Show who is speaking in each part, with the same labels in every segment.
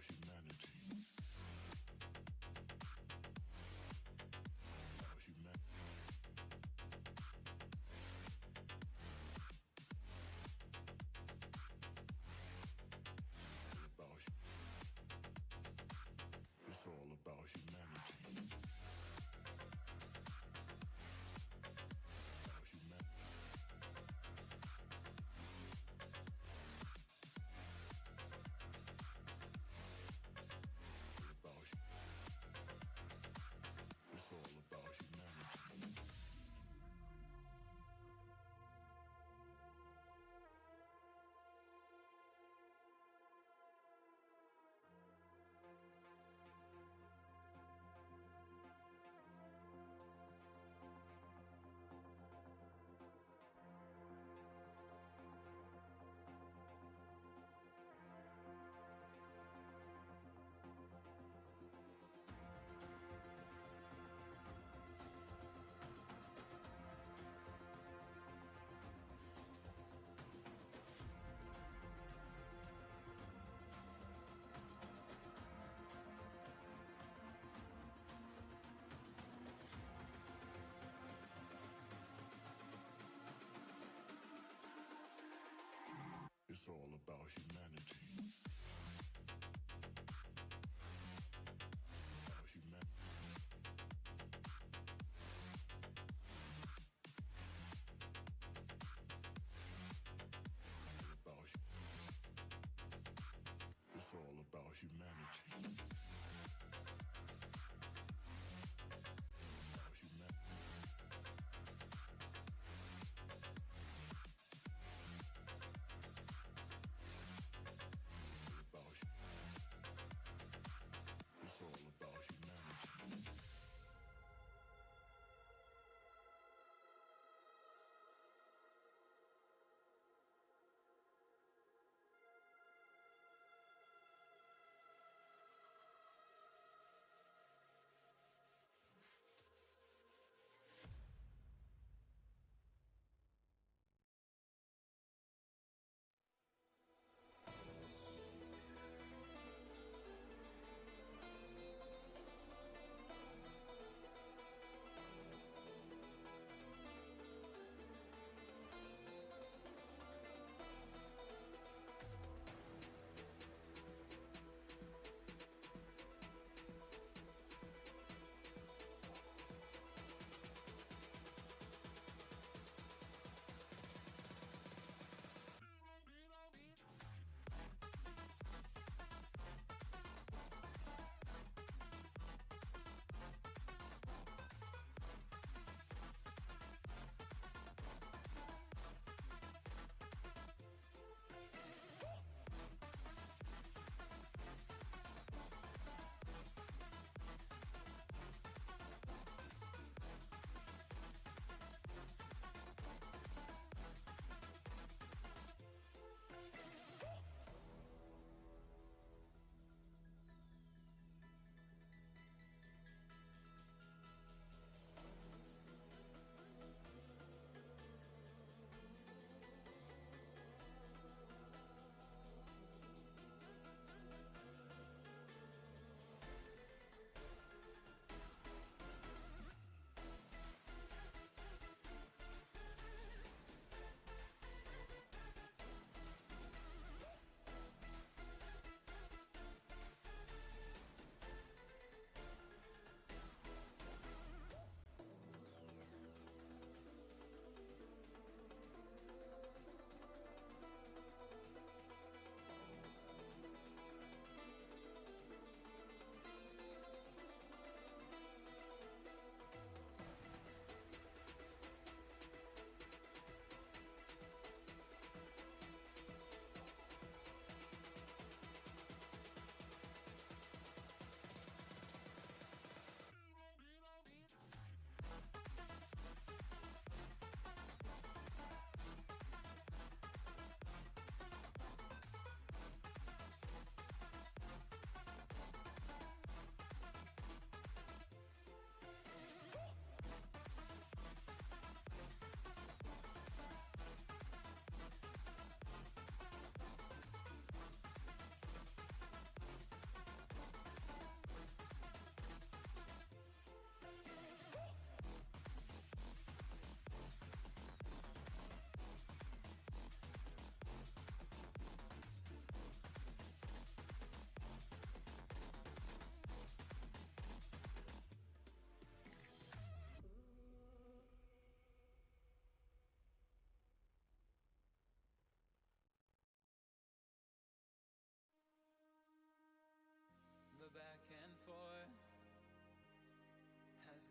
Speaker 1: about humanity. About humanity. It's all about humanity. About humanity.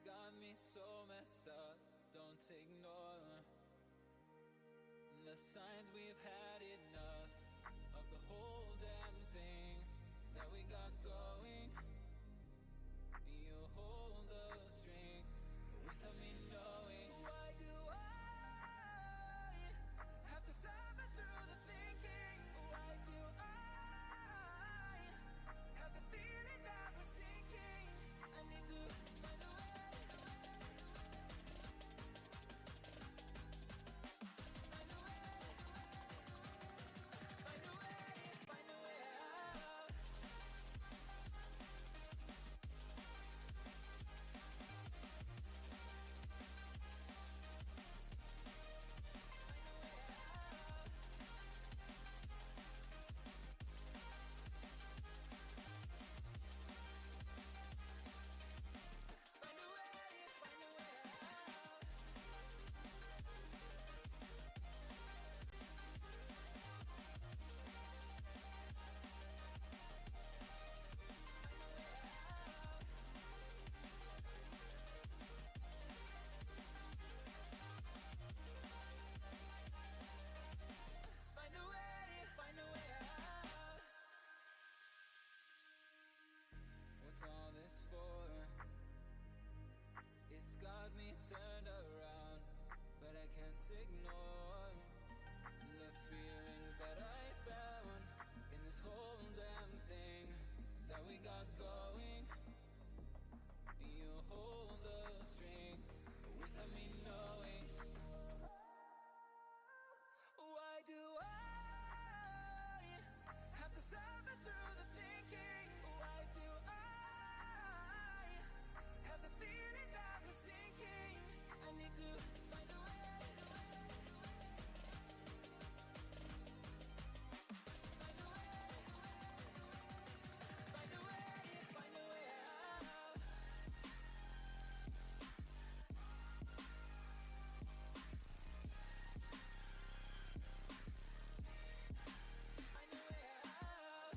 Speaker 2: got me so messed up, don't ignore the signs. We've had enough of the whole damn thing that we got going. You hold the strings without me knowing. Why do I have to suffer through the thinking? Why do I have the feeling that we're sinking? I need to find a way. Find a way. Find a way. Find a way out. Find a way. Find a way out. Find a way. Find a way out. What's all this for? It's got me turned around, but I can't ignore the feelings that I found in this whole damn thing that we got going. You hold the strings without me knowing. Why do I have to suffer through the thinking? Why do I have the feeling that we're sinking? I need to find a way. Find a way. Find a way. Find a way out. Find a way out. Find a way out. Find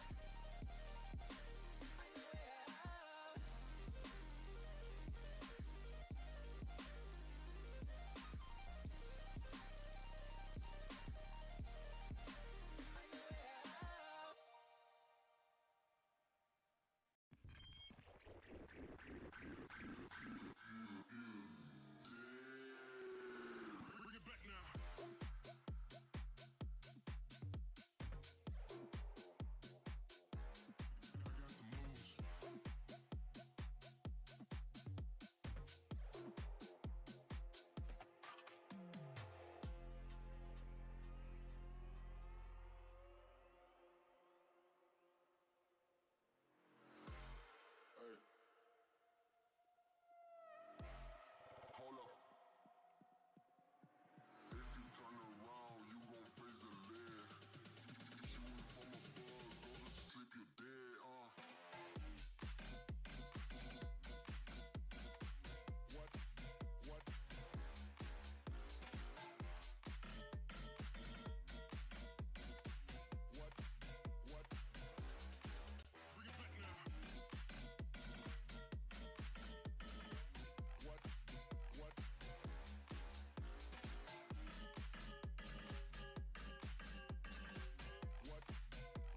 Speaker 2: a way out. Find a way out.
Speaker 1: Bring it back now. I got the moves. Hey. Hold up. If you turn around, you gon' face the lead. Shooting from above, go to sleep, you're dead. What? What? What? What? Bring it back now. What? What? What?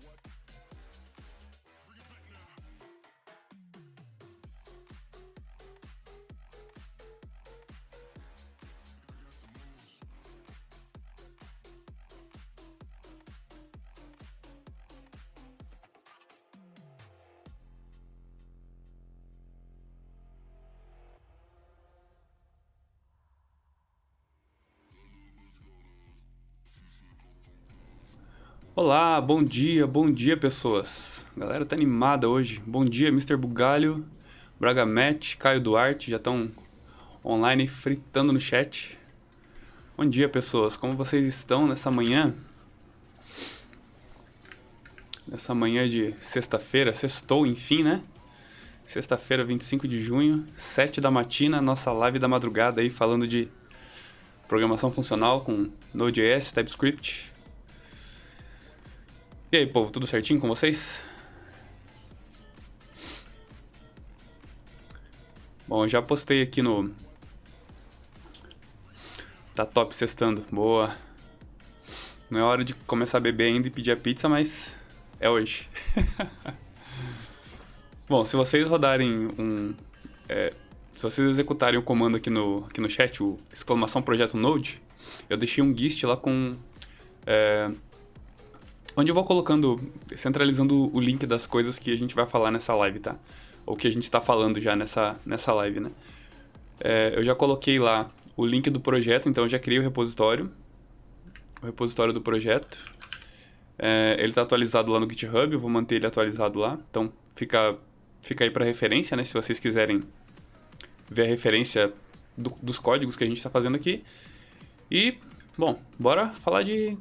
Speaker 1: What? Bring it back now. I got the moves.
Speaker 3: Olá, bom dia pessoas. A galera tá animada hoje. Bom dia, Mr. Bugalho, Braga Matt, Caio Duarte, já estão online fritando no chat. Bom dia pessoas, como vocês estão nessa manhã? nessa manhã de sexta-feira, sextou enfim, né? Sexta-feira, 25 de junho, 7 da matina, nossa live da madrugada aí falando de programação funcional com Node.js, TypeScript. E aí, povo, tudo certinho com vocês? Bom, eu já postei aqui no... Tá top sextando, boa. Não é hora de começar a beber ainda e pedir a pizza, mas é hoje. Bom, se vocês rodarem se vocês executarem o comando aqui no chat, o exclamação projeto Node, eu deixei um gist lá com... onde eu vou colocando, centralizando o link das coisas que a gente vai falar nessa live, tá? Ou que a gente está falando já nessa live, né? Eu já coloquei lá o link do projeto, então eu já criei o repositório do projeto. Ele está atualizado lá no GitHub, eu vou manter ele atualizado lá, então fica aí para referência, né? Se vocês quiserem ver a referência dos códigos que a gente está fazendo aqui. E, bom, bora falar de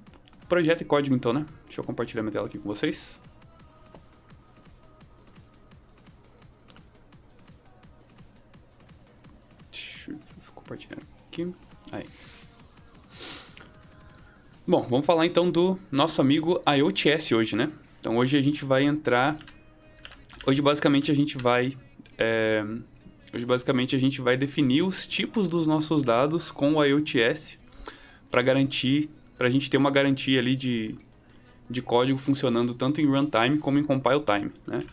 Speaker 3: projeto e código então, né? Deixa eu compartilhar minha tela aqui com vocês. Deixa eu compartilhar aqui. Aí. Bom, vamos falar então do nosso amigo IoTS hoje, né? Então hoje a gente vai entrar... Hoje basicamente a gente vai definir os tipos dos nossos dados com o IoTS para a gente ter uma garantia ali de código funcionando tanto em runtime como em compile time, né?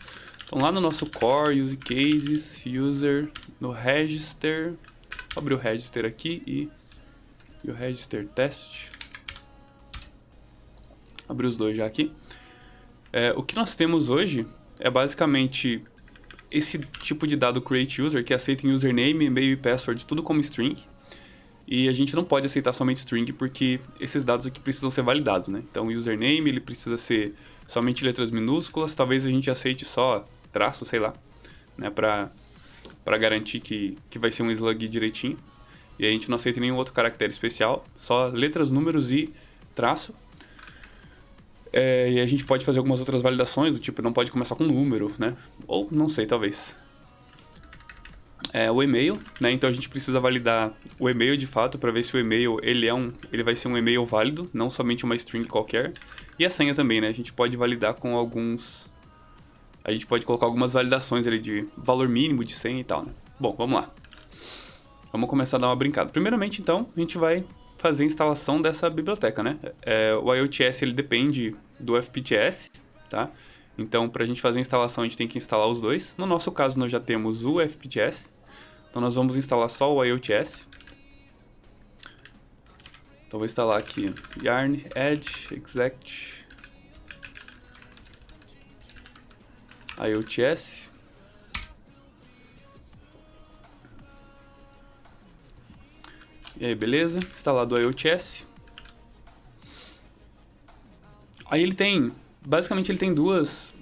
Speaker 3: Então lá no nosso core, use cases, user, no register, vou abrir o register aqui e o register test. Abrir os dois já aqui. O que nós temos hoje é basicamente esse tipo de dado create user que aceita em username, e-mail e password, tudo como string. E a gente não pode aceitar somente string porque esses dados aqui precisam ser validados, né? Então o username ele precisa ser somente letras minúsculas, talvez a gente aceite só traço, sei lá, né? Para garantir que vai ser um slug direitinho. E a gente não aceita nenhum outro caractere especial, só letras, números e traço. E a gente pode fazer algumas outras validações, do tipo, não pode começar com número, né? Ou, não sei, talvez. O e-mail, né? Então a gente precisa validar o e-mail de fato, para ver se o e-mail ele vai ser um e-mail válido, não somente uma string qualquer. E a senha também, né? A gente pode validar com alguns... A gente pode colocar algumas validações ali de valor mínimo de senha e tal, né? Bom, vamos lá. Vamos começar a dar uma brincada. Primeiramente, então, a gente vai fazer a instalação dessa biblioteca, né? O IoTS ele depende do FPGS, tá? Então, para a gente fazer a instalação, a gente tem que instalar os dois. No nosso caso, nós já temos o FPGS. Então, nós vamos instalar só o IoTS. Então, vou instalar aqui yarn edge exec IoTS. E aí, beleza? Instalado o IoTS. Aí ele tem... Basicamente ele tem duas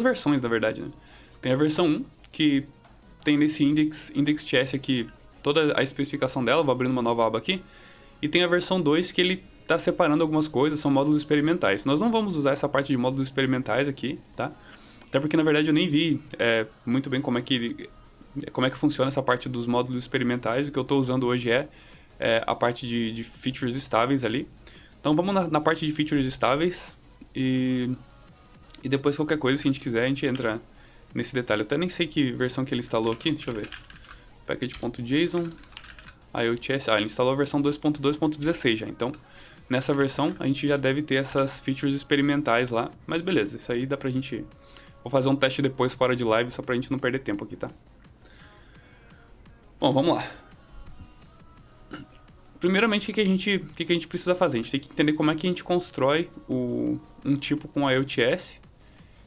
Speaker 3: versões, na verdade, né? Tem a versão 1, que tem nesse index.ts aqui toda a especificação dela, vou abrindo uma nova aba aqui. E tem a versão 2 que ele está separando algumas coisas, são módulos experimentais. Nós não vamos usar essa parte de módulos experimentais aqui, tá? Até porque, na verdade, eu nem vi muito bem como é que funciona essa parte dos módulos experimentais. O que eu estou usando hoje é a parte de features estáveis ali. Então, vamos na parte de features estáveis e depois, qualquer coisa, se a gente quiser, a gente entra nesse detalhe. Eu até nem sei que versão que ele instalou aqui, deixa eu ver. Package.json, IoTS, ele instalou a versão 2.2.16 já. Então, nessa versão, a gente já deve ter essas features experimentais lá. Mas beleza, isso aí dá pra gente... Vou fazer um teste depois fora de live, só pra gente não perder tempo aqui, tá? Bom, vamos lá. Primeiramente, o que a gente precisa fazer? A gente tem que entender como é que a gente constrói um tipo com IoTS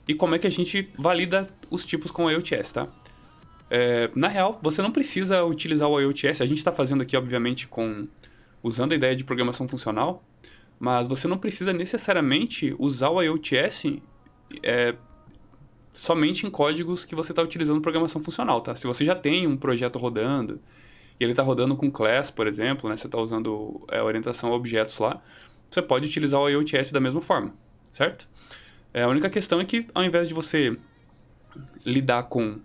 Speaker 3: e como é que a gente valida os tipos com IoTS, tá? Na real, você não precisa utilizar o IoTS. A gente está fazendo aqui, obviamente, usando a ideia de programação funcional, mas você não precisa necessariamente usar o IoTS somente em códigos que você está utilizando programação funcional, tá? Se você já tem um projeto rodando e ele está rodando com class, por exemplo, né? Você está usando orientação a objetos lá, você pode utilizar o IoTS da mesma forma, certo? A única questão é que, ao invés de você lidar com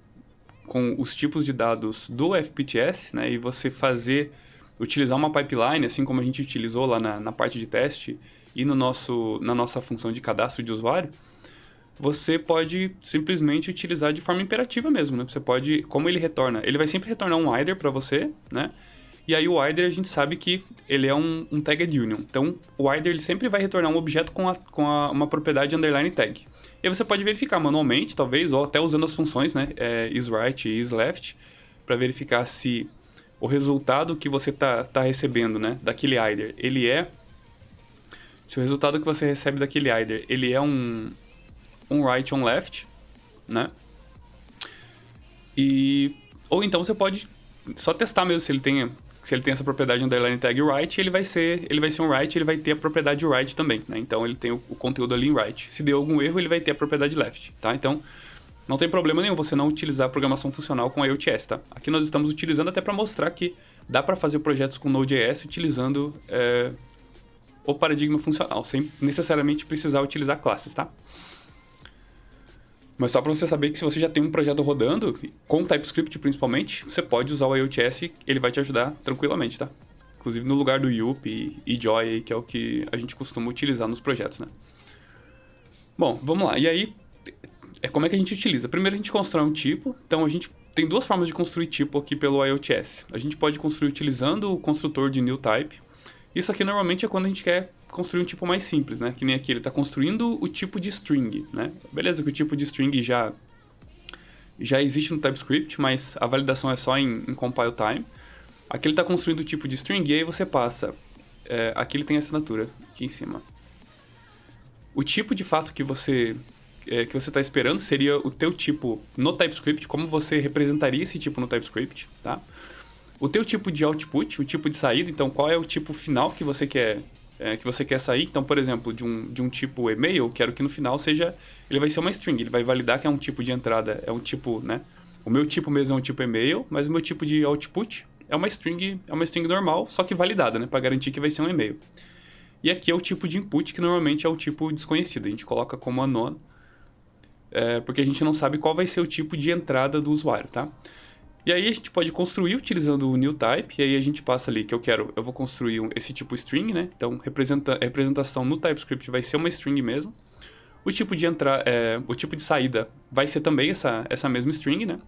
Speaker 3: os tipos de dados do FPTS, né, e você utilizar uma pipeline, assim como a gente utilizou lá na parte de teste e na nossa função de cadastro de usuário, você pode simplesmente utilizar de forma imperativa mesmo, né? Você pode, como ele vai sempre retornar um IDER para você, né? E aí o IDER a gente sabe que ele é um tagged union. Então o IDER ele sempre vai retornar um objeto com uma propriedade underline tag. E aí você pode verificar manualmente, talvez, ou até usando as funções, né? isRight e isLeft, para verificar se o resultado que você tá recebendo, né? Daquele IDER, se o resultado que você recebe daquele IDER, ele é um write on left, né? Ou então você pode só testar mesmo se ele tem essa propriedade underline tag write, ele vai ser um write, ele vai ter a propriedade write também, né? Então ele tem o conteúdo ali em write. Se deu algum erro, ele vai ter a propriedade left, tá? Então não tem problema nenhum você não utilizar a programação funcional com IoTS, tá? Aqui nós estamos utilizando até para mostrar que dá para fazer projetos com Node.js utilizando o paradigma funcional, sem necessariamente precisar utilizar classes, tá? Mas só para você saber que se você já tem um projeto rodando, com TypeScript principalmente, você pode usar o IoTS, ele vai te ajudar tranquilamente, tá? Inclusive no lugar do Yup e Joy, que é o que a gente costuma utilizar nos projetos, né? Bom, vamos lá. E aí, como é que a gente utiliza? Primeiro a gente constrói um tipo. Então a gente tem duas formas de construir tipo aqui pelo IoTS. A gente pode construir utilizando o construtor de new type. Isso aqui normalmente é quando a gente quer construir um tipo mais simples, né? Que nem aqui, ele está construindo o tipo de string, né? Beleza que o tipo de string já existe no TypeScript, mas a validação é só em compile time. Aqui ele está construindo o tipo de string e aí você passa... aqui ele tem a assinatura, aqui em cima. O tipo de fato que você está esperando seria o teu tipo no TypeScript, como você representaria esse tipo no TypeScript, tá? O teu tipo de output, o tipo de saída, então qual é o tipo final que você quer sair. Então, por exemplo, de um tipo email, quero que no final ele vai ser uma string, ele vai validar que é um tipo de entrada, é um tipo, né? O meu tipo mesmo é um tipo email, mas o meu tipo de output é uma string normal, só que validada, né? Para garantir que vai ser um e-mail. E aqui é o tipo de input, que normalmente é um tipo desconhecido, a gente coloca como unknown, porque a gente não sabe qual vai ser o tipo de entrada do usuário, tá? E aí a gente pode construir utilizando o new type, e aí a gente passa ali que eu vou construir esse tipo string, né? Então a representação no TypeScript vai ser uma string mesmo. O tipo de saída vai ser também essa mesma string, né?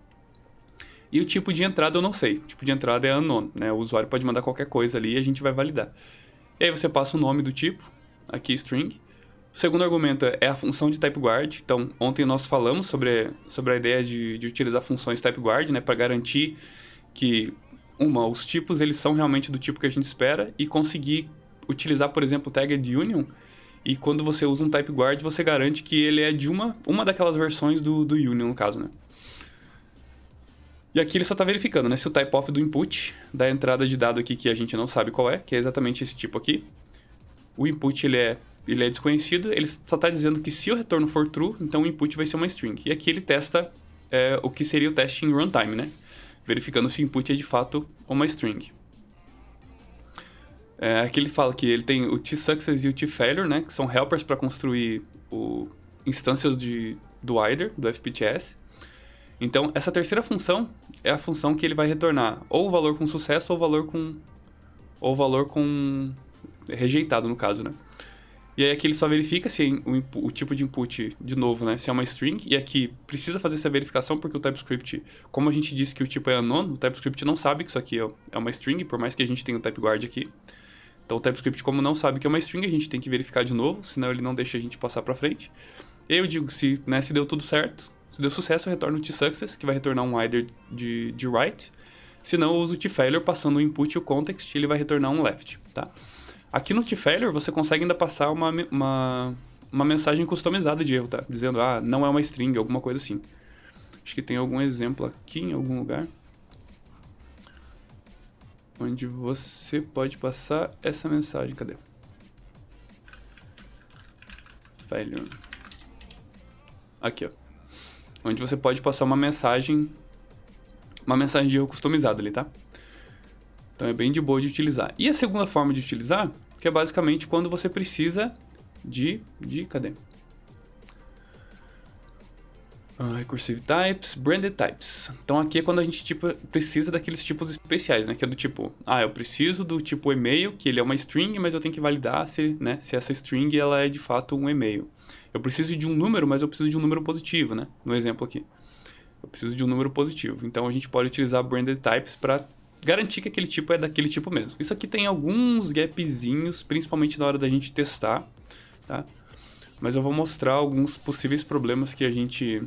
Speaker 3: E o tipo de entrada eu não sei. O tipo de entrada é unknown, né? O usuário pode mandar qualquer coisa ali e a gente vai validar. E aí você passa o nome do tipo, aqui string. O segundo argumento é a função de TypeGuard. Então, ontem nós falamos sobre a ideia de utilizar funções TypeGuard, né, para garantir que, os tipos eles são realmente do tipo que a gente espera e conseguir utilizar, por exemplo, o tagged union. E quando você usa um TypeGuard, você garante que ele é de uma daquelas versões do union, no caso, né? E aqui ele só está verificando, né, se o type-off do input, da entrada de dado aqui que a gente não sabe qual é, que é exatamente esse tipo aqui. O input ele é desconhecido, ele só está dizendo que se o retorno for true, então o input vai ser uma string. E aqui ele testa o que seria o teste em runtime, né? Verificando se o input é de fato uma string. Aqui ele fala que ele tem o tSuccess e o tFailure, né? Que são helpers para construir instâncias do IDER, do FPTS. Então, essa terceira função é a função que ele vai retornar ou o valor com sucesso ou o valor com rejeitado, no caso, né? E aí aqui ele só verifica se o tipo de input, de novo, né, se é uma string. E aqui precisa fazer essa verificação porque o TypeScript, como a gente disse que o tipo é unknown, o TypeScript não sabe que isso aqui é uma string, por mais que a gente tenha o TypeGuard aqui. Então o TypeScript, como não sabe que é uma string, a gente tem que verificar de novo, senão ele não deixa a gente passar pra frente. E aí eu digo, se deu tudo certo, se deu sucesso, eu retorno o tSuccess, que vai retornar um IDER de write. Se não, eu uso o tFailure, passando o input e o context, ele vai retornar um left, tá? Aqui no tFailure, você consegue ainda passar uma mensagem customizada de erro, tá? Dizendo, não é uma string, alguma coisa assim. Acho que tem algum exemplo aqui em algum lugar, onde você pode passar essa mensagem. Cadê? Failure. Aqui, ó. Onde você pode passar uma mensagem de erro customizada ali, tá? Então é bem de boa de utilizar. E a segunda forma de utilizar, que é basicamente quando você precisa cadê? Recursive Types, Branded Types. Então aqui é quando a gente precisa daqueles tipos especiais, né? Que é do tipo, eu preciso do tipo e-mail, que ele é uma string, mas eu tenho que validar se essa string ela é de fato um e-mail. Eu preciso de um número, mas eu preciso de um número positivo, né? No exemplo aqui. Eu preciso de um número positivo. Então a gente pode utilizar Branded Types para garantir que aquele tipo é daquele tipo mesmo. Isso aqui tem alguns gapzinhos, principalmente na hora da gente testar, tá? Mas eu vou mostrar alguns possíveis problemas que a gente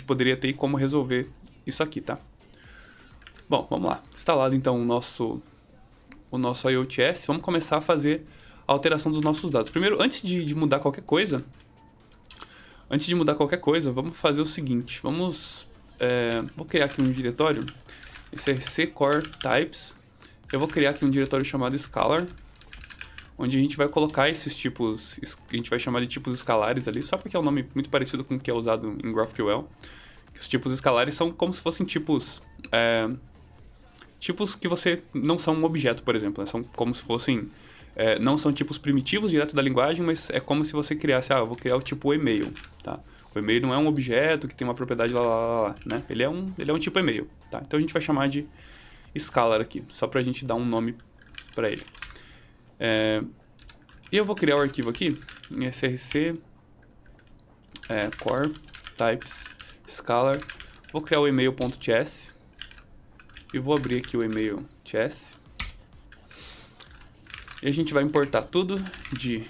Speaker 3: poderia ter e como resolver isso aqui, tá? Bom, vamos lá. Instalado então o nosso IoTS, vamos começar a fazer a alteração dos nossos dados. Primeiro, antes de mudar qualquer coisa, vamos fazer o seguinte. Vou criar aqui um diretório, src core types. Eu vou criar aqui um diretório chamado scalar, onde a gente vai colocar esses tipos, que a gente vai chamar de tipos escalares ali, só porque é um nome muito parecido com o que é usado em GraphQL. Os tipos escalares são como se fossem tipos que você não são um objeto, por exemplo, né? São como se fossem, não são tipos primitivos direto da linguagem, mas é como se você criasse, eu vou criar o tipo e-mail, tá? O e-mail não é um objeto que tem uma propriedade lá, né? Ele é um tipo e-mail, tá? Então a gente vai chamar de scalar aqui, só pra gente dar um nome pra ele. E eu vou criar o arquivo aqui em src core types scalar. Vou criar o email.ts e vou abrir aqui o email.ts. E a gente vai importar tudo de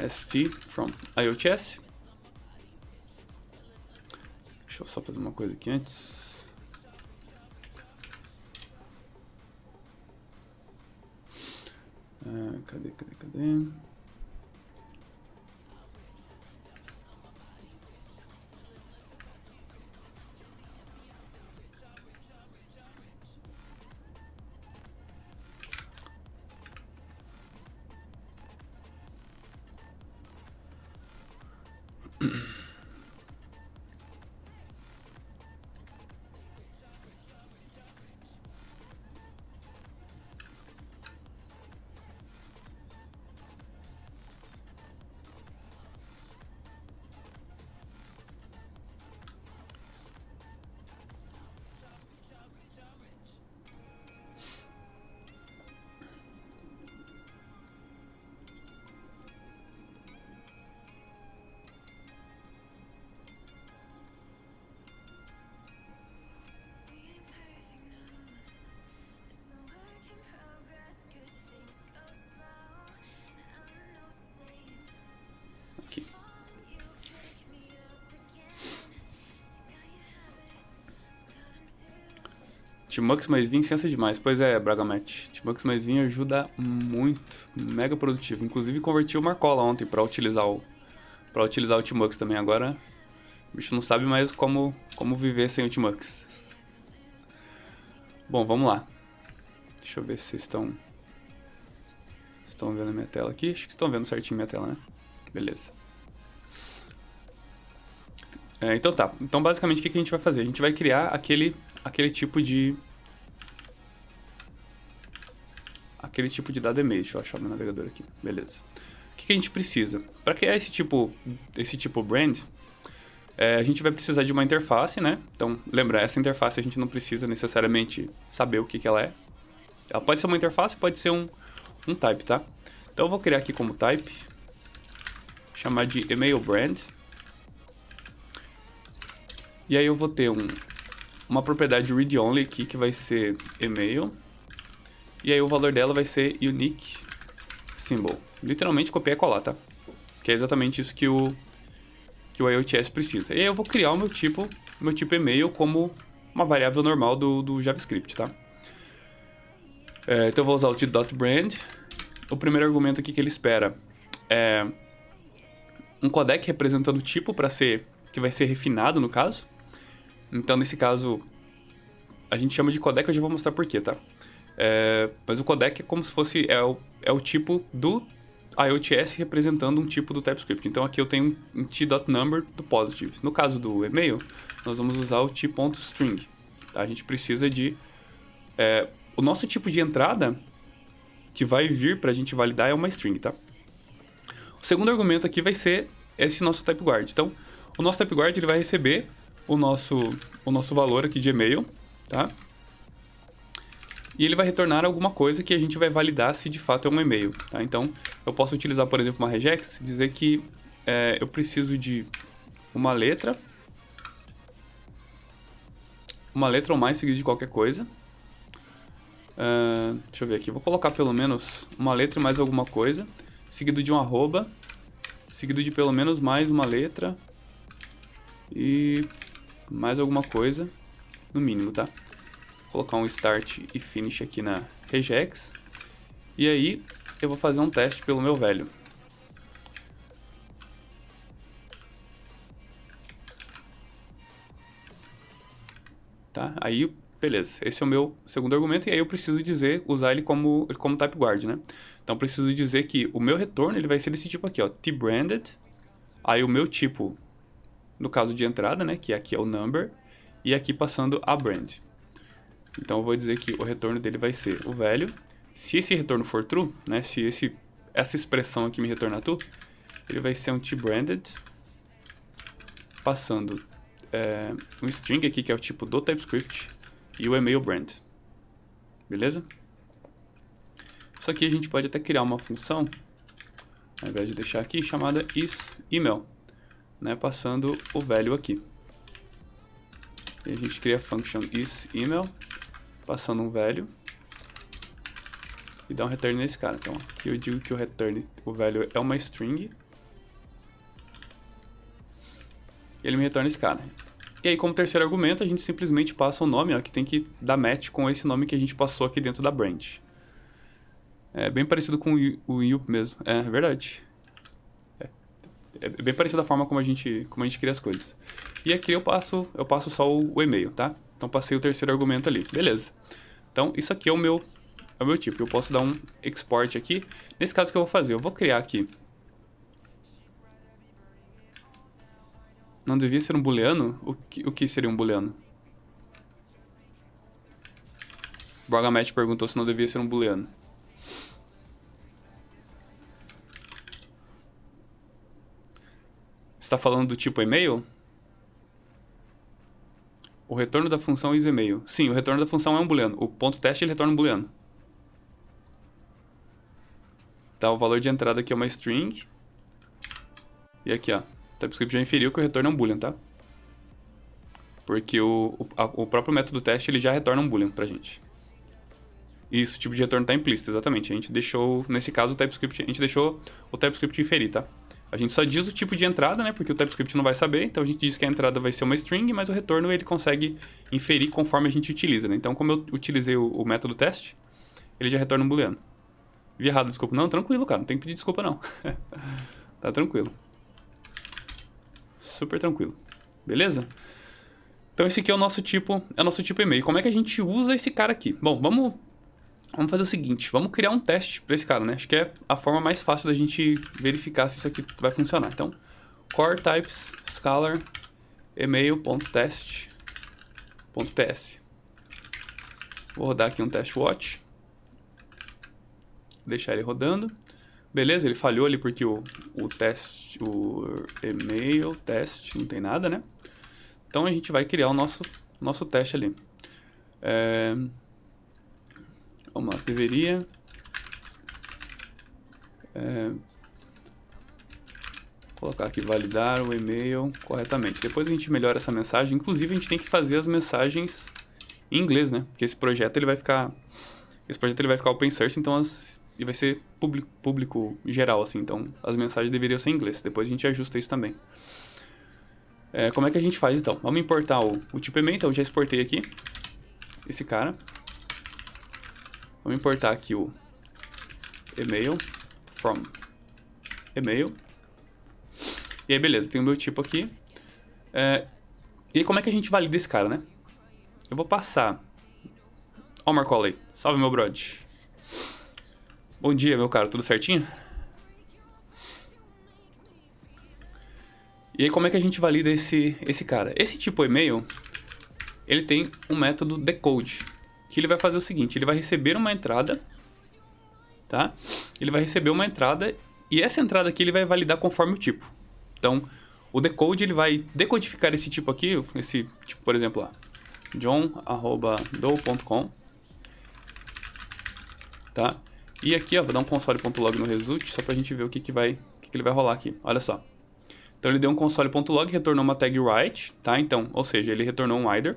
Speaker 3: st from IoTS. Deixa eu só fazer uma coisa aqui antes. Cadê? Tmux mais Vim, ciência demais. Pois é, Bragamet. Tmux mais Vim ajuda muito. Mega produtivo. Inclusive, converti o Marcola ontem para utilizar o Tmux também. Agora, o bicho não sabe mais como viver sem o Tmux. Bom, vamos lá. Deixa eu ver se vocês estão vendo a minha tela aqui. Acho que estão vendo certinho minha tela, né? Beleza. Então tá. Então, basicamente, o que a gente vai fazer? A gente vai criar aquele tipo de dado e-mail. Deixa eu achar o meu navegador aqui. Beleza. O que a gente precisa? Para criar esse tipo brand, a gente vai precisar de uma interface, né? Então, lembra, essa interface a gente não precisa necessariamente saber o que ela é. Ela pode ser uma interface, pode ser um type, tá? Então, eu vou criar aqui como type, chamar de email brand. E aí eu vou ter uma propriedade read-only aqui, que vai ser email. E aí o valor dela vai ser unique symbol. Literalmente copiar e colar, tá? Que é exatamente isso que o IoTS precisa. E aí eu vou criar o meu tipo email como uma variável normal do JavaScript, tá? Então eu vou usar o t.brand. O primeiro argumento aqui que ele espera é um codec representando o tipo que vai ser refinado no caso. Então nesse caso a gente chama de codec, eu já vou mostrar por quê, tá? Mas o codec é como se fosse o tipo do IoTS representando um tipo do TypeScript. Então aqui eu tenho um t.number do positive. No caso do e-mail, nós vamos usar o t.string, tá? A gente precisa de... o nosso tipo de entrada que vai vir pra gente validar é uma string, tá? O segundo argumento aqui vai ser esse nosso type guard. Então, o nosso type guard ele vai receber o nosso valor aqui de e-mail, tá? E ele vai retornar alguma coisa que a gente vai validar se de fato é um e-mail, tá? Então, eu posso utilizar, por exemplo, uma regex, dizer que eu preciso de uma letra ou mais seguida de qualquer coisa. Deixa eu ver aqui, vou colocar pelo menos uma letra e mais alguma coisa, seguido de um arroba, seguido de pelo menos mais uma letra e mais alguma coisa, no mínimo, tá? Vou colocar um start e finish aqui na regex, e aí eu vou fazer um teste pelo meu velho. Tá? Aí, beleza, esse é o meu segundo argumento, e aí eu preciso usar ele como type guard, né? Então eu preciso dizer que o meu retorno ele vai ser desse tipo aqui, ó, tBranded, aí o meu tipo, no caso de entrada, né, que aqui é o number, e aqui passando a brand. Então eu vou dizer que o retorno dele vai ser o value. Se esse retorno for true, né, se essa expressão aqui me retornar true, ele vai ser um tBranded, passando um string aqui, que é o tipo do TypeScript, e o email brand. Beleza? Isso aqui a gente pode até criar uma função, ao invés de deixar aqui, chamada isEmail, né, passando o value aqui. E a gente cria a function isEmail, passando um value, e dá um return nesse cara. Então aqui eu digo que o value é uma string, e ele me retorna esse cara. E aí, como terceiro argumento, a gente simplesmente passa o nome, ó, que tem que dar match com esse nome que a gente passou aqui dentro da branch. É bem parecido com o IUP mesmo. É verdade. É bem parecido da forma como a gente cria as coisas. E aqui eu passo só o e-mail, tá? Então passei o terceiro argumento ali. Beleza. Então isso aqui é o meu tipo. Eu posso dar um export aqui. Nesse caso, o que eu vou fazer? Eu vou criar aqui. Não devia ser um booleano? O que seria um booleano? Bragamatch perguntou se não devia ser um booleano. Você está falando do tipo e-mail? O retorno da função isEmail. Sim, o retorno da função é um booleano. O ponto teste ele retorna um booleano. Tá, o valor de entrada aqui é uma string. E aqui, ó. O TypeScript já inferiu que o retorno é um boolean, tá? Porque o próprio método teste ele já retorna um boolean pra gente. Isso, o tipo de retorno tá implícito, exatamente. A gente deixou, nesse caso, a gente deixou o TypeScript inferir, tá? A gente só diz o tipo de entrada, né? Porque o TypeScript não vai saber. Então a gente diz que a entrada vai ser uma string, mas o retorno ele consegue inferir conforme a gente utiliza, né? Então, como eu utilizei o método teste, ele já retorna um booleano. Vi errado, desculpa. Não, tranquilo, cara. Não tem que pedir desculpa, não. Tá tranquilo. Super tranquilo. Beleza? Então esse aqui é o nosso tipo e-mail. Como é que a gente usa esse cara aqui? Bom, vamos fazer o seguinte. Vamos criar um teste para esse cara, né? Acho que é a forma mais fácil da gente verificar se isso aqui vai funcionar. Então, core types scalar email.test.ts. Vou rodar aqui um test watch. Deixar ele rodando. Beleza, ele falhou ali porque o email test não tem nada, né? Então a gente vai criar o nosso teste ali. Vamos lá, deveria colocar aqui validar o e-mail corretamente. Depois a gente melhora essa mensagem. Inclusive a gente tem que fazer as mensagens em inglês, né? Porque esse projeto ele vai ficar open source, então e vai ser público geral, assim. Então as mensagens deveriam ser em inglês. Depois a gente ajusta isso também. Como é que a gente faz então? Vamos importar o tipo e-mail. Então eu já exportei aqui esse cara. Vamos importar aqui o email from email. E aí beleza, tem o meu tipo aqui. E aí como é que a gente valida esse cara, né? Eu vou passar. Ó o Marcola aí. Salve, meu brother. Bom dia, meu cara. Tudo certinho? E aí como é que a gente valida esse cara? Esse tipo e-mail, ele tem um método decode, que ele vai fazer o seguinte, ele vai receber uma entrada, tá? Ele vai receber uma entrada e essa entrada aqui ele vai validar conforme o tipo. Então, o decode ele vai decodificar esse tipo aqui, esse tipo, por exemplo, lá, john@do.com, tá? E aqui, ó, vou dar um console.log no result só pra gente ver o que ele vai rolar aqui. Olha só. Então ele deu um console.log, retornou uma tag write, tá? Então, ou seja, ele retornou um either,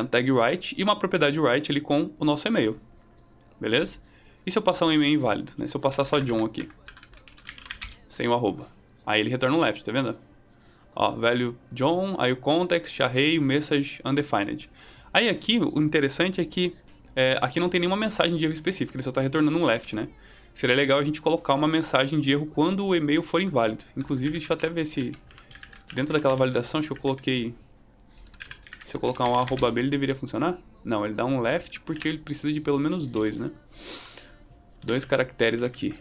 Speaker 3: um tag write e uma propriedade write ali com o nosso e-mail. Beleza? E se eu passar um e-mail inválido, né? Se eu passar só John aqui, sem o arroba, aí ele retorna um left, tá vendo? Ó, value John, aí o context, array, message undefined. Aí aqui, o interessante é que aqui não tem nenhuma mensagem de erro específica, ele só está retornando um left, né? Seria legal a gente colocar uma mensagem de erro quando o e-mail for inválido. Inclusive, deixa eu até ver se dentro daquela validação, acho que eu coloquei... Se eu colocar um arroba b, ele deveria funcionar? Não, ele dá um left porque ele precisa de pelo menos 2, né? 2 caracteres aqui.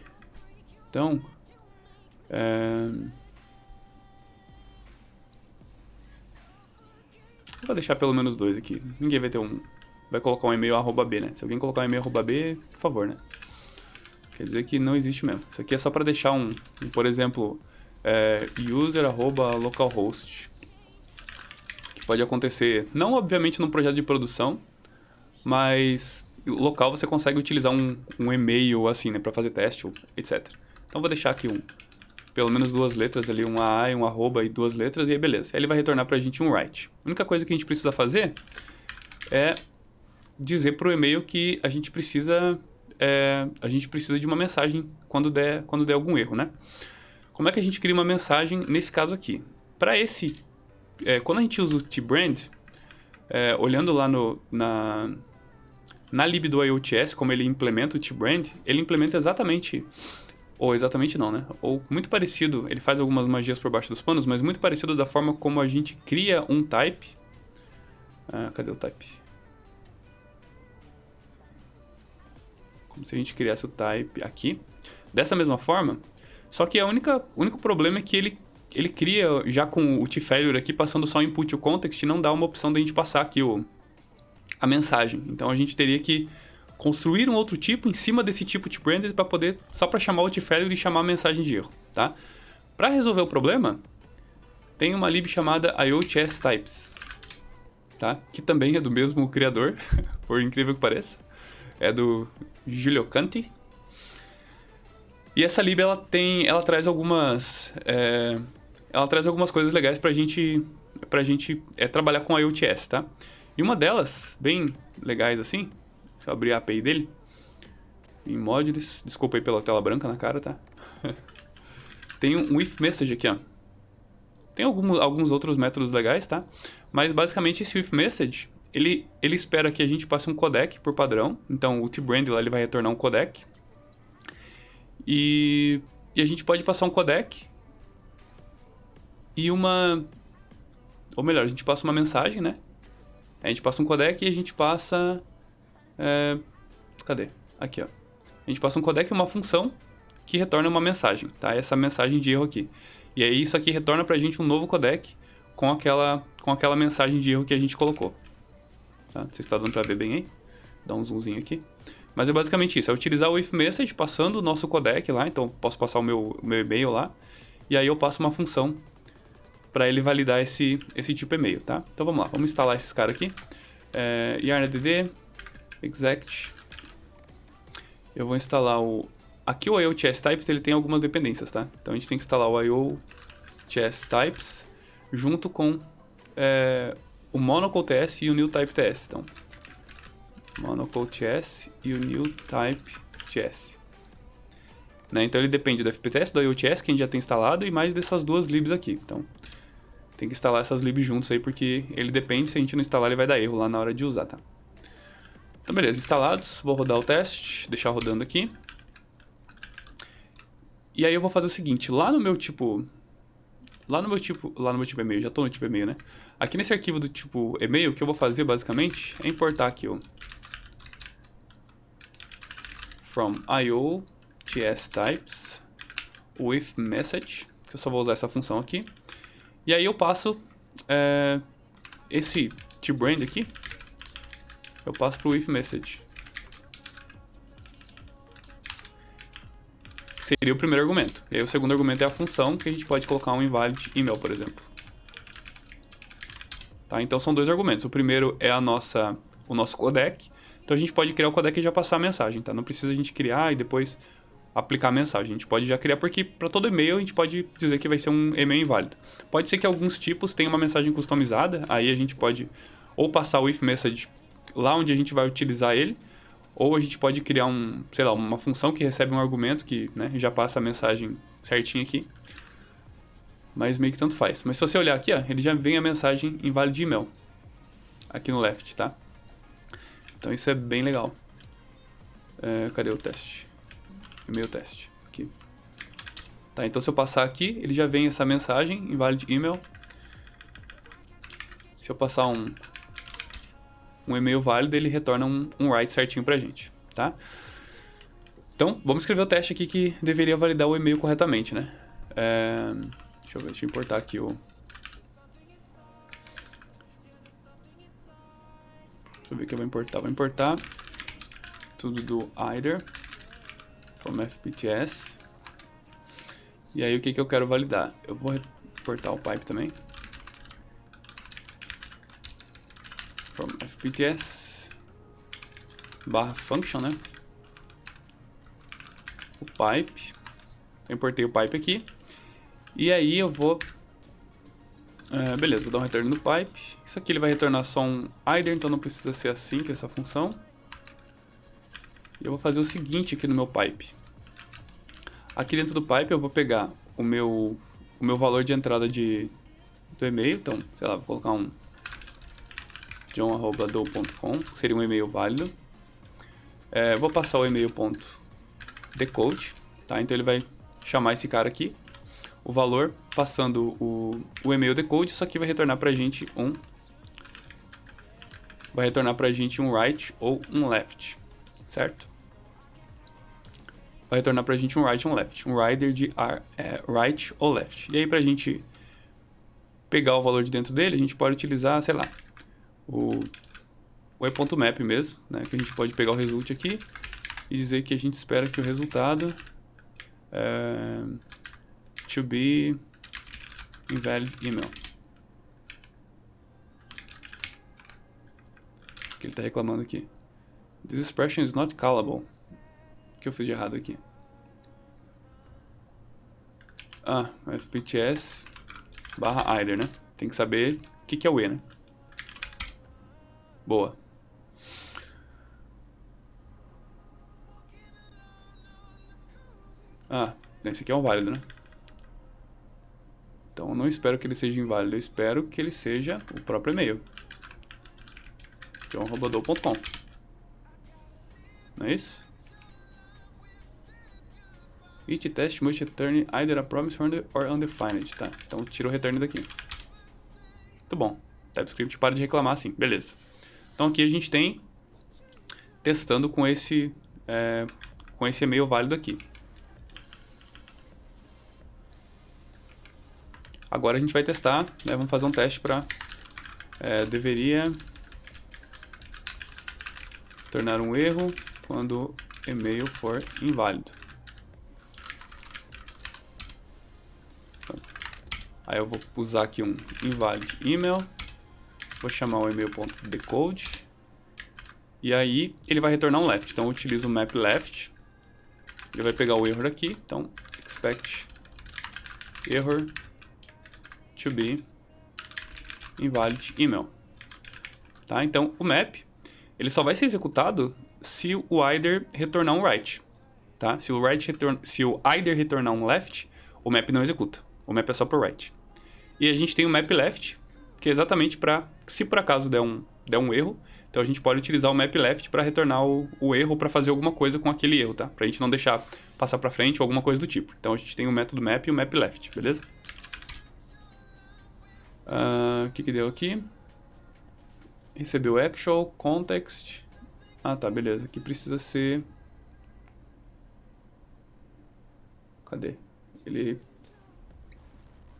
Speaker 3: Então... vou deixar pelo menos 2 aqui. Ninguém vai ter vai colocar um e-mail arroba b, né? Se alguém colocar um e-mail arroba b, por favor, né? Quer dizer que não existe mesmo. Isso aqui é só para deixar por exemplo, user arroba localhost. Que pode acontecer, não obviamente num projeto de produção, mas local você consegue utilizar um e-mail assim, né? Para fazer teste, etc. Então vou deixar aqui pelo menos 2 letras ali, um AA e um arroba e 2 letras, e aí beleza. Aí ele vai retornar pra gente um write. A única coisa que a gente precisa fazer é dizer pro e-mail que a gente precisa de uma mensagem quando der algum erro, né? Como é que a gente cria uma mensagem nesse caso aqui? Para quando a gente usa o tbrand, olhando lá na lib do IOTS, como ele implementa o tbrand, ele implementa exatamente... Ou exatamente não, né? Ou muito parecido, ele faz algumas magias por baixo dos panos, mas muito parecido da forma como a gente cria um type. Cadê o type? Como se a gente criasse o type aqui. Dessa mesma forma, só que o único problema é que ele cria já com o tfailure aqui, passando só o input e o context, e não dá uma opção da gente passar aqui a mensagem. Então a gente teria que construir um outro tipo em cima desse tipo tbranded para poder, só para chamar o tfailure e chamar a mensagem de erro, tá? Para resolver o problema, tem uma lib chamada IOTS types, tá? Que também é do mesmo criador, por incrível que pareça. É do Giulio Canti. E essa lib ela traz algumas coisas legais pra gente trabalhar com IOTS, tá? E uma delas, bem legais assim, se eu abrir a API dele, em modules, desculpa aí pela tela branca na cara, tá? Tem um if message aqui, ó. Tem alguns outros métodos legais, tá? Mas basicamente esse if message, ele espera que a gente passe um codec por padrão. Então o tbrand lá ele vai retornar um codec. E a gente pode passar um codec e ou melhor, a gente passa uma mensagem, né? A gente passa um codec e a gente passa... cadê? Aqui, ó. A gente passa um codec e uma função que retorna uma mensagem, tá? Essa mensagem de erro aqui. E aí isso aqui retorna pra gente um novo codec com aquela mensagem de erro que a gente colocou. Tá? Você está dando pra ver bem aí? Dá um zoomzinho aqui. Mas é basicamente isso, é utilizar o if message passando o nosso codec lá, então posso passar o meu e-mail lá, e aí eu passo uma função para ele validar esse tipo e-mail, tá? Então vamos lá, vamos instalar esses caras aqui. yarnadd exect. Eu vou instalar aqui o IOTS types, ele tem algumas dependências, tá? Então a gente tem que instalar o IOTS types junto com o monocleTS e o newtype.ts. Então, monocleTS e o newtype.ts. Né? Então ele depende do fpts, do IOTS que a gente já tem instalado e mais dessas duas libs aqui. Então tem que instalar essas libs juntos aí porque ele depende, se a gente não instalar ele vai dar erro lá na hora de usar, tá? Então beleza, instalados, vou rodar o teste, deixar rodando aqui. E aí eu vou fazer o seguinte, lá no meu tipo e-mail, já estou no tipo e-mail, né? Aqui nesse arquivo do tipo e-mail, o que eu vou fazer basicamente é importar aqui o from IOTS types with message, que eu só vou usar essa função aqui. E aí eu passo esse tbrand aqui, eu passo pro if message. Seria o primeiro argumento. E aí o segundo argumento é a função, que a gente pode colocar um invalid email, por exemplo. Tá? Então são dois argumentos. O primeiro é o nosso codec. Então a gente pode criar o codec e já passar a mensagem, tá? Não precisa a gente criar e depois aplicar a mensagem. A gente pode já criar, porque para todo e-mail a gente pode dizer que vai ser um e-mail inválido. Pode ser que alguns tipos tenham uma mensagem customizada, aí a gente pode ou passar o if message lá onde a gente vai utilizar ele, ou a gente pode criar sei lá, uma função que recebe um argumento que, né, já passa a mensagem certinha aqui. Mas meio que tanto faz. Mas se você olhar aqui, ó, ele já vem a mensagem invalid email aqui no left, tá? Então isso é bem legal. Cadê o teste? E-mail teste. Aqui. Tá, então se eu passar aqui, ele já vem essa mensagem, invalid email. Se eu passar um e-mail válido, ele retorna um write certinho pra gente, tá? Então, vamos escrever o teste aqui que deveria validar o e-mail corretamente, né? Deixa eu ver, deixa eu importar aqui o... Deixa eu ver o que eu vou importar. Vou importar tudo do either from fpts. E aí o que eu quero validar? Eu vou importar o pipe também. From fpts barra function, né? O pipe. Eu importei o pipe aqui. E aí eu vou... beleza, vou dar um return no pipe. Isso aqui ele vai retornar só um either, então não precisa ser assim que essa função. E eu vou fazer o seguinte aqui no meu pipe. Aqui dentro do pipe eu vou pegar o meu valor de entrada do e-mail. Então, sei lá, vou colocar um john@adobe.com, que seria um e-mail válido. Vou passar o e-mail.decode, tá? Então ele vai chamar esse cara aqui. O valor, passando o e-mail decode, isso aqui vai retornar pra gente um write ou um left, certo? Vai retornar pra gente um write e um left, um rider de write ou left. E aí pra gente pegar o valor de dentro dele, a gente pode utilizar, sei lá, o e.map mesmo, né? Que a gente pode pegar o result aqui e dizer que a gente espera que o resultado to be invalid email. O que ele está reclamando aqui? This expression is not callable. O que eu fiz de errado aqui? fpts barra either, né? Tem que saber o que é o e, né? Boa. Esse aqui é um válido, né? Então eu não espero que ele seja inválido, eu espero que ele seja o próprio e-mail. john@adobe.com. Não é isso? Each test must return either a promise or undefined, tá? Então tira o return daqui. Muito bom. TypeScript para de reclamar assim, beleza. Então aqui a gente tem testando com esse e-mail válido aqui. Agora a gente vai testar, né? Vamos fazer um teste para deveria tornar um erro quando e-mail for inválido. Aí eu vou usar aqui um invalid email, vou chamar o e-mail.decode e aí ele vai retornar um left. Então eu utilizo o map left, ele vai pegar o erro aqui, então expect error to be invalid email, tá? Então o map ele só vai ser executado se o either retornar um write, tá? Se o either retornar um left, o map não executa. O map é só pro write. E a gente tem o map left, que é exatamente para se por acaso der um erro, então a gente pode utilizar o map left para retornar o erro para fazer alguma coisa com aquele erro, tá? Pra gente não deixar passar para frente ou alguma coisa do tipo. Então a gente tem o método map e o map left, beleza? O que deu aqui? Recebeu actual, context. Tá, beleza. Aqui precisa ser... Cadê? Ele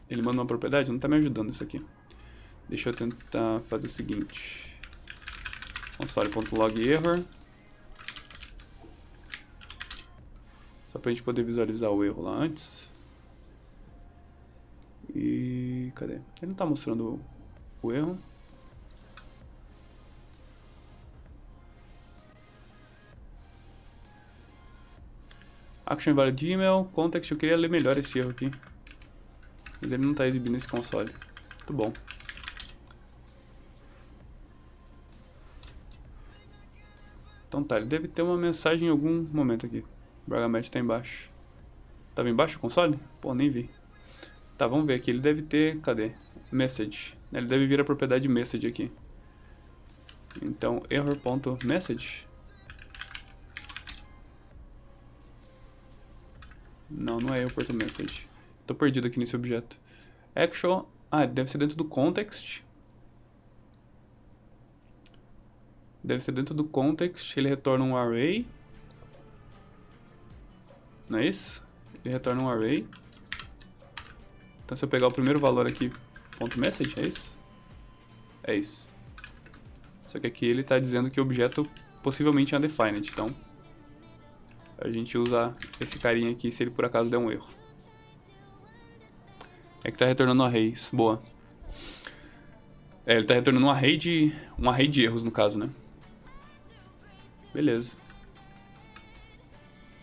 Speaker 3: manda uma propriedade? Não tá me ajudando isso aqui. Deixa eu tentar fazer o seguinte. Console.log error. Só pra gente poder visualizar o erro lá antes. E... cadê? Ele não tá mostrando o erro. Action invalid email, context, eu queria ler melhor esse erro aqui. Mas ele não tá exibindo esse console. Muito bom. Então tá, ele deve ter uma mensagem em algum momento aqui. O Bragamatch tá embaixo. Tava embaixo o console? Pô, nem vi. Tá, vamos ver aqui. Ele deve ter... cadê? Message. Ele deve vir a propriedade message aqui. Então, error.message. Não, não é error.message. Tô perdido aqui nesse objeto. Actual... ah, deve ser dentro do context. Deve ser dentro do context. Ele retorna um array. Não é isso? Ele retorna um array. Então se eu pegar o primeiro valor aqui, .message, é isso? É isso. Só que aqui ele está dizendo que o objeto possivelmente é undefined. Então a gente usa esse carinha aqui se ele por acaso der um erro. É que está retornando arrays. Boa. É, ele está retornando um array de erros no caso, né? Beleza.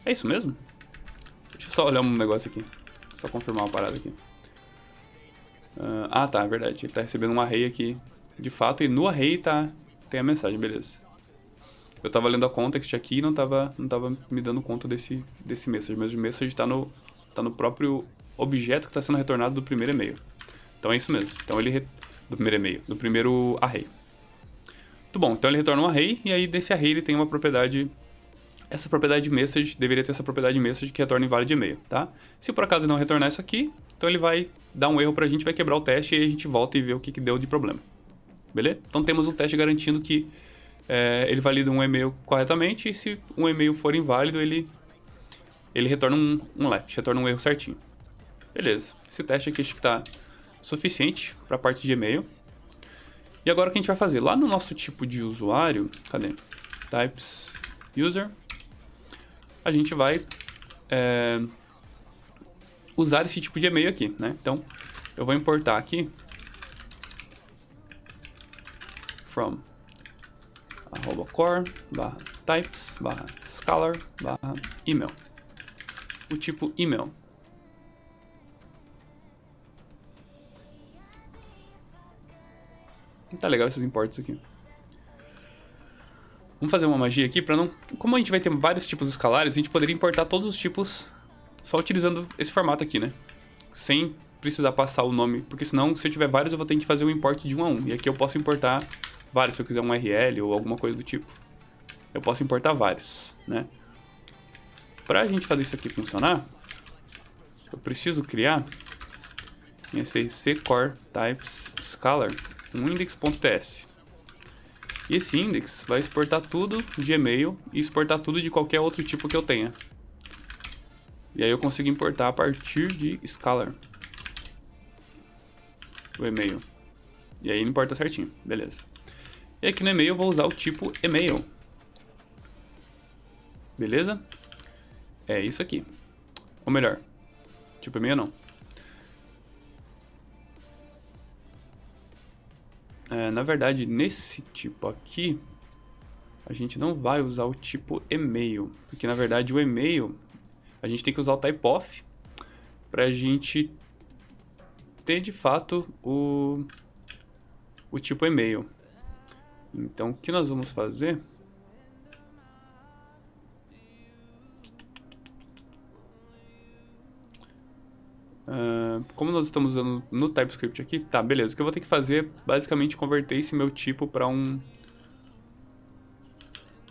Speaker 3: É isso mesmo? Deixa eu só olhar um negócio aqui. Só confirmar uma parada aqui. Ah, tá, é verdade. Ele tá recebendo um array aqui, de fato, e no array tem a mensagem, beleza. Eu tava lendo a context aqui e não tava me dando conta desse message, mas o message tá no próprio objeto que está sendo retornado do primeiro e-mail. Então é isso mesmo. Então do primeiro e-mail, do primeiro array. Muito bom, então ele retorna um array, e aí desse array ele tem uma propriedade. Essa propriedade message deveria ter essa propriedade message que retorna invalid e-mail, tá? Se por acaso não retornar isso aqui, então ele vai dar um erro pra gente, vai quebrar o teste e aí a gente volta e vê o que deu de problema. Beleza? Então temos um teste garantindo que ele valida um e-mail corretamente, e se um e-mail for inválido, ele retorna um left, retorna um erro certinho. Beleza. Esse teste aqui acho que tá suficiente para a parte de e-mail. E agora o que a gente vai fazer? Lá no nosso tipo de usuário, cadê? Types user, a gente vai usar esse tipo de e-mail aqui, né? Então, eu vou importar aqui from @core /types /scalar /email. O tipo email. Tá legal esses imports aqui. Vamos fazer uma magia aqui para não... Como a gente vai ter vários tipos escalares, a gente poderia importar todos os tipos só utilizando esse formato aqui, né? Sem precisar passar o nome, porque senão, se eu tiver vários, eu vou ter que fazer o import de um a um. E aqui eu posso importar vários, se eu quiser um URL ou alguma coisa do tipo. Eu posso importar vários, né? Pra gente fazer isso aqui funcionar, eu preciso criar em src core types scalar um index.ts. E esse index vai exportar tudo de e-mail e exportar tudo de qualquer outro tipo que eu tenha. E aí eu consigo importar a partir de scalar o e-mail. E aí ele importa certinho, beleza. E aqui no e-mail eu vou usar o tipo email. Beleza? É isso aqui. Ou melhor, tipo email não. Na verdade, nesse tipo aqui, a gente não vai usar o tipo email, porque na verdade o email, a gente tem que usar o typeof para a gente ter de fato o tipo email. Então, o que nós vamos fazer? Como nós estamos usando no TypeScript aqui, tá, beleza. O que eu vou ter que fazer é basicamente converter esse meu tipo para um...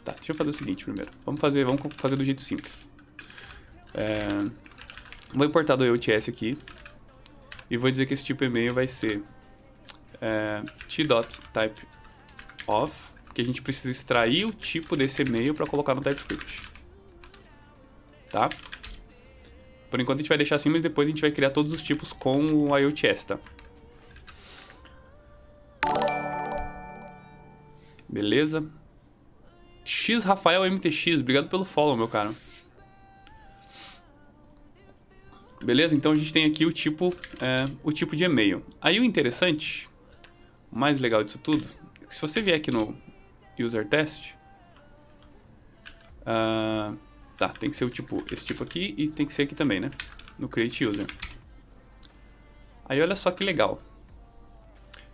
Speaker 3: Tá, deixa eu fazer o seguinte primeiro. Vamos fazer do jeito simples. Vou importar do EOTS aqui e vou dizer que esse tipo email vai ser t.typeof, que a gente precisa extrair o tipo desse e-mail para colocar no TypeScript. Tá? Por enquanto a gente vai deixar assim, mas depois a gente vai criar todos os tipos com o IOTS, tá? Beleza. X Rafael MTX, obrigado pelo follow, meu cara. Beleza, então a gente tem aqui o tipo de e-mail. Aí o interessante, o mais legal disso tudo, é que se você vier aqui no user test, tá, tem que ser esse tipo aqui e tem que ser aqui também, né? No create user. Aí olha só que legal.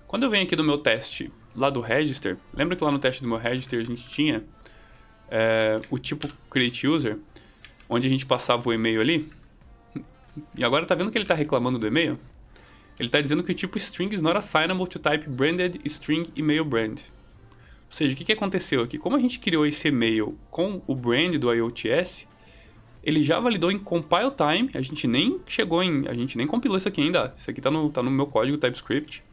Speaker 3: Quando eu venho aqui do meu teste lá do register, lembra que lá no teste do meu register a gente tinha o tipo create user, onde a gente passava o e-mail ali? E agora tá vendo que ele tá reclamando do e-mail? Ele tá dizendo que o tipo string is not assignable to type branded string email brand. Ou seja, o que aconteceu aqui? Como a gente criou esse e-mail com o brand do IOTS, ele já validou em compile time, a gente nem compilou isso aqui ainda. Isso aqui tá no meu código TypeScript.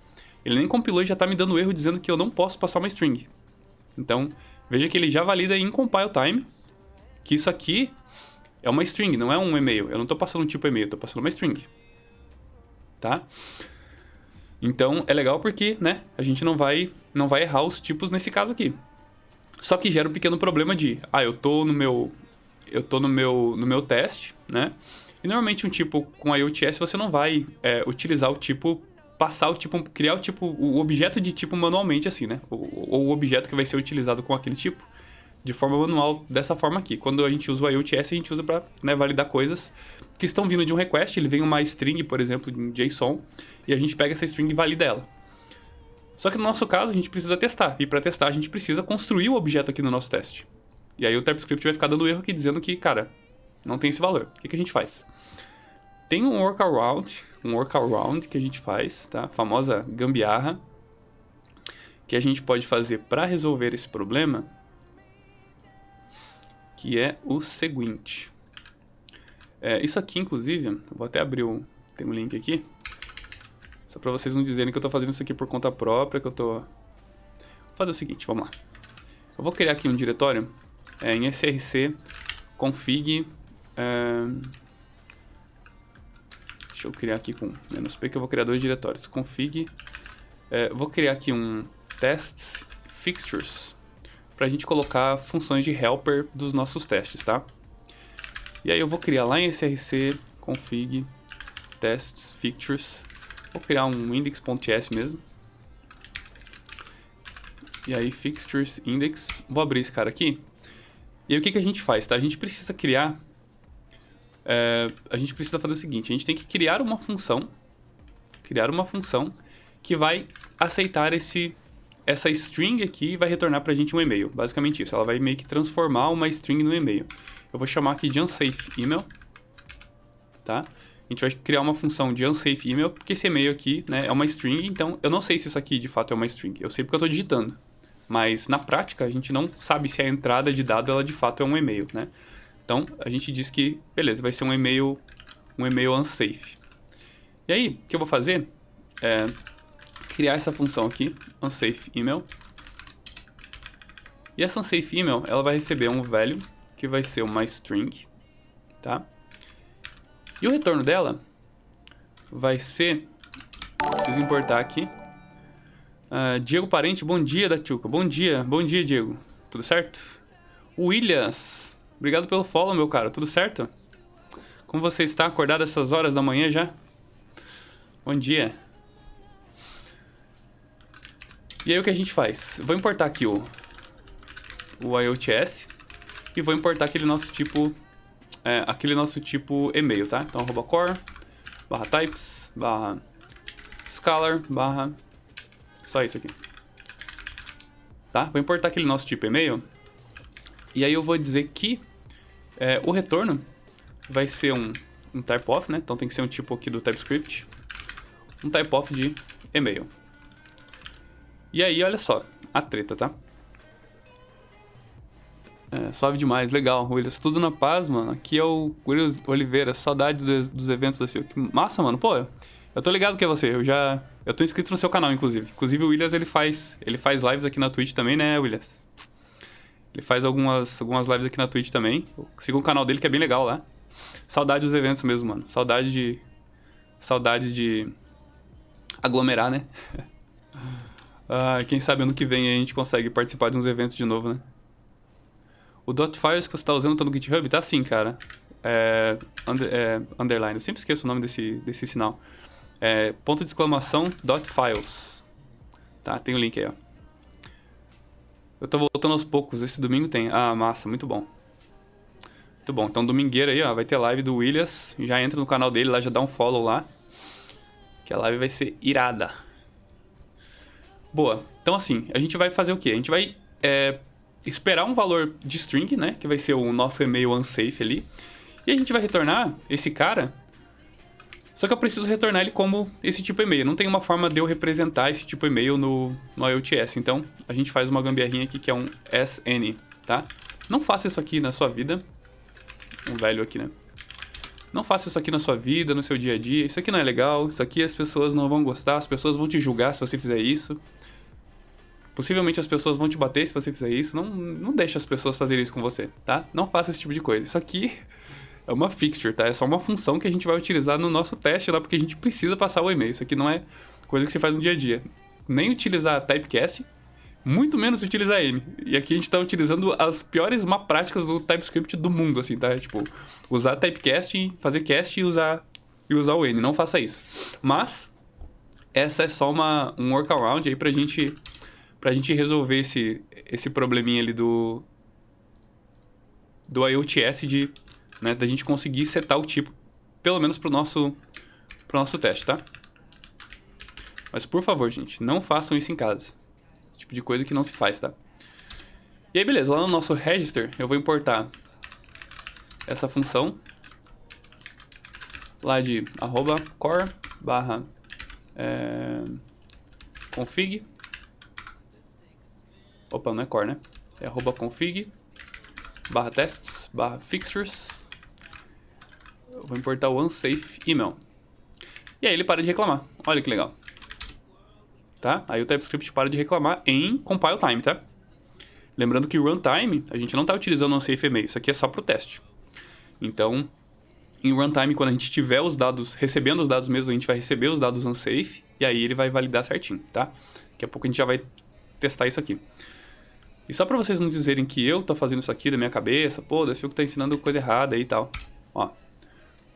Speaker 3: Ele nem compilou e já tá me dando erro dizendo que eu não posso passar uma string. Então, veja que ele já valida em compile time que isso aqui é uma string, não é um e-mail. Eu não tô passando um tipo e-mail, eu tô passando uma string. Tá? Então, é legal porque, né, a gente não vai errar os tipos nesse caso aqui. Só que gera um pequeno problema de, eu tô no meu teste, né? E normalmente um tipo com IOTS você não vai utilizar o tipo, passar o tipo, criar o objeto de tipo manualmente assim, né? Ou o objeto que vai ser utilizado com aquele tipo de forma manual, dessa forma aqui. Quando a gente usa o IOTS, a gente usa para, né, validar coisas que estão vindo de um request. Ele vem uma string, por exemplo, em JSON, e a gente pega essa string e valida ela. Só que no nosso caso, a gente precisa testar. E para testar, a gente precisa construir o objeto aqui no nosso teste. E aí o TypeScript vai ficar dando erro aqui, dizendo que, cara, não tem esse valor. O que a gente faz? Tem um workaround que a gente faz, tá? A famosa gambiarra, que a gente pode fazer para resolver esse problema, que é o seguinte. Isso aqui, inclusive, eu vou até abrir tem um link aqui, só para vocês não dizerem que eu estou fazendo isso aqui por conta própria, que eu tô... Vou fazer o seguinte, vamos lá. Eu vou criar aqui um diretório em src config... deixa eu criar aqui com -p, que eu vou criar 2 diretórios. Config... vou criar aqui um tests fixtures, pra gente colocar funções de helper dos nossos testes, tá? E aí eu vou criar lá em src config tests fixtures, vou criar um index.ts mesmo. E aí fixtures index, vou abrir esse cara aqui. E aí o que a gente faz, tá? A gente precisa criar, a gente precisa fazer o seguinte, a gente tem que criar uma função que vai aceitar essa string aqui vai retornar pra gente um e-mail. Basicamente isso, ela vai meio que transformar uma string no e-mail. Eu vou chamar aqui de unsafe email, tá? A gente vai criar uma função de unsafe email, porque esse e-mail aqui, né, é uma string, então eu não sei se isso aqui de fato é uma string. Eu sei porque eu tô digitando, mas na prática a gente não sabe se a entrada de dado ela de fato é um e-mail, né? Então a gente diz que, beleza, vai ser um e-mail unsafe. E aí, o que eu vou fazer é criar essa função aqui, unsafe email. E essa unsafe email, ela vai receber um value, que vai ser uma string, tá? E o retorno dela vai ser, preciso importar aqui, Diego Parente, bom dia da Tchuca, bom dia Diego, tudo certo? Williams, obrigado pelo follow, meu cara, tudo certo? Como você está, acordado essas horas da manhã já? Bom dia. E aí o que a gente faz? Vou importar aqui o IOTS e vou importar aquele nosso tipo e-mail, tá? Então @core /types /scalar só isso aqui, tá? Vou importar aquele nosso tipo e-mail e aí eu vou dizer que o retorno vai ser um type-off, né? Então tem que ser um tipo aqui do TypeScript, um type-off de e-mail. E aí, olha só, a treta, tá? Suave demais, legal, Williams. Tudo na paz, mano. Aqui é o Williams Oliveira, saudades dos eventos da Sil. Que massa, mano. Pô, eu tô ligado que é você. Eu tô inscrito no seu canal, inclusive. Inclusive, o Williams, ele faz lives aqui na Twitch também, né, Williams? Ele faz algumas lives aqui na Twitch também. Siga o canal dele, que é bem legal lá. Saudade dos eventos mesmo, mano. Saudade de aglomerar, né? Quem sabe ano que vem a gente consegue participar de uns eventos de novo, né? O .files que você tá usando tá no GitHub? Tá sim, cara. Underline. Eu sempre esqueço o nome desse sinal. Ponto de exclamação .files. Tá, tem o link aí, ó. Eu tô voltando aos poucos. Esse domingo tem. Ah, massa. Muito bom. Muito bom. Então, domingueira aí, ó. Vai ter live do Williams. Já entra no canal dele lá, já dá um follow lá. Que a live vai ser irada. Boa. Então, assim, a gente vai fazer o quê? A gente vai esperar um valor de string, né? Que vai ser o nosso e-mail unsafe ali. E a gente vai retornar esse cara. Só que eu preciso retornar ele como esse tipo e-mail. Não tem uma forma de eu representar esse tipo e-mail no IoTS. Então, a gente faz uma gambiarrinha aqui que é um SN, tá? Não faça isso aqui na sua vida. Um velho aqui, né? Não faça isso aqui na sua vida, no seu dia a dia. Isso aqui não é legal. Isso aqui as pessoas não vão gostar. As pessoas vão te julgar se você fizer isso. Possivelmente as pessoas vão te bater se você fizer isso. Não deixe as pessoas fazerem isso com você, tá? Não faça esse tipo de coisa. Isso aqui é uma fixture, tá? É só uma função que a gente vai utilizar no nosso teste lá, porque a gente precisa passar o e-mail. Isso aqui não é coisa que se faz no dia a dia. Nem utilizar typecast, muito menos utilizar N. E aqui a gente tá utilizando as piores má práticas do TypeScript do mundo, assim, tá? Tipo, usar typecast, fazer cast e usar o N. Não faça isso. Mas, essa é só um workaround aí pra gente resolver esse probleminha ali do IoTS né, da gente conseguir setar o tipo, pelo menos pro nosso teste, tá? Mas, por favor, gente, não façam isso em casa. Esse tipo de coisa que não se faz, tá? E aí, beleza, lá no nosso register, eu vou importar essa função lá de @core config. Opa, não é core, né? É @config /tests /fixtures. Eu vou importar o unsafe email. E aí ele para de reclamar. Olha que legal. Tá? Aí o TypeScript para de reclamar em compile time, tá? Lembrando que runtime, a gente não está utilizando o unsafe email. Isso aqui é só para o teste. Então, em runtime, quando a gente tiver os dados, recebendo os dados mesmo, a gente vai receber os dados unsafe. E aí ele vai validar certinho, tá? Daqui a pouco a gente já vai testar isso aqui. E só para vocês não dizerem que eu tô fazendo isso aqui da minha cabeça, pô, o Silvio tá ensinando coisa errada aí e tal. Ó,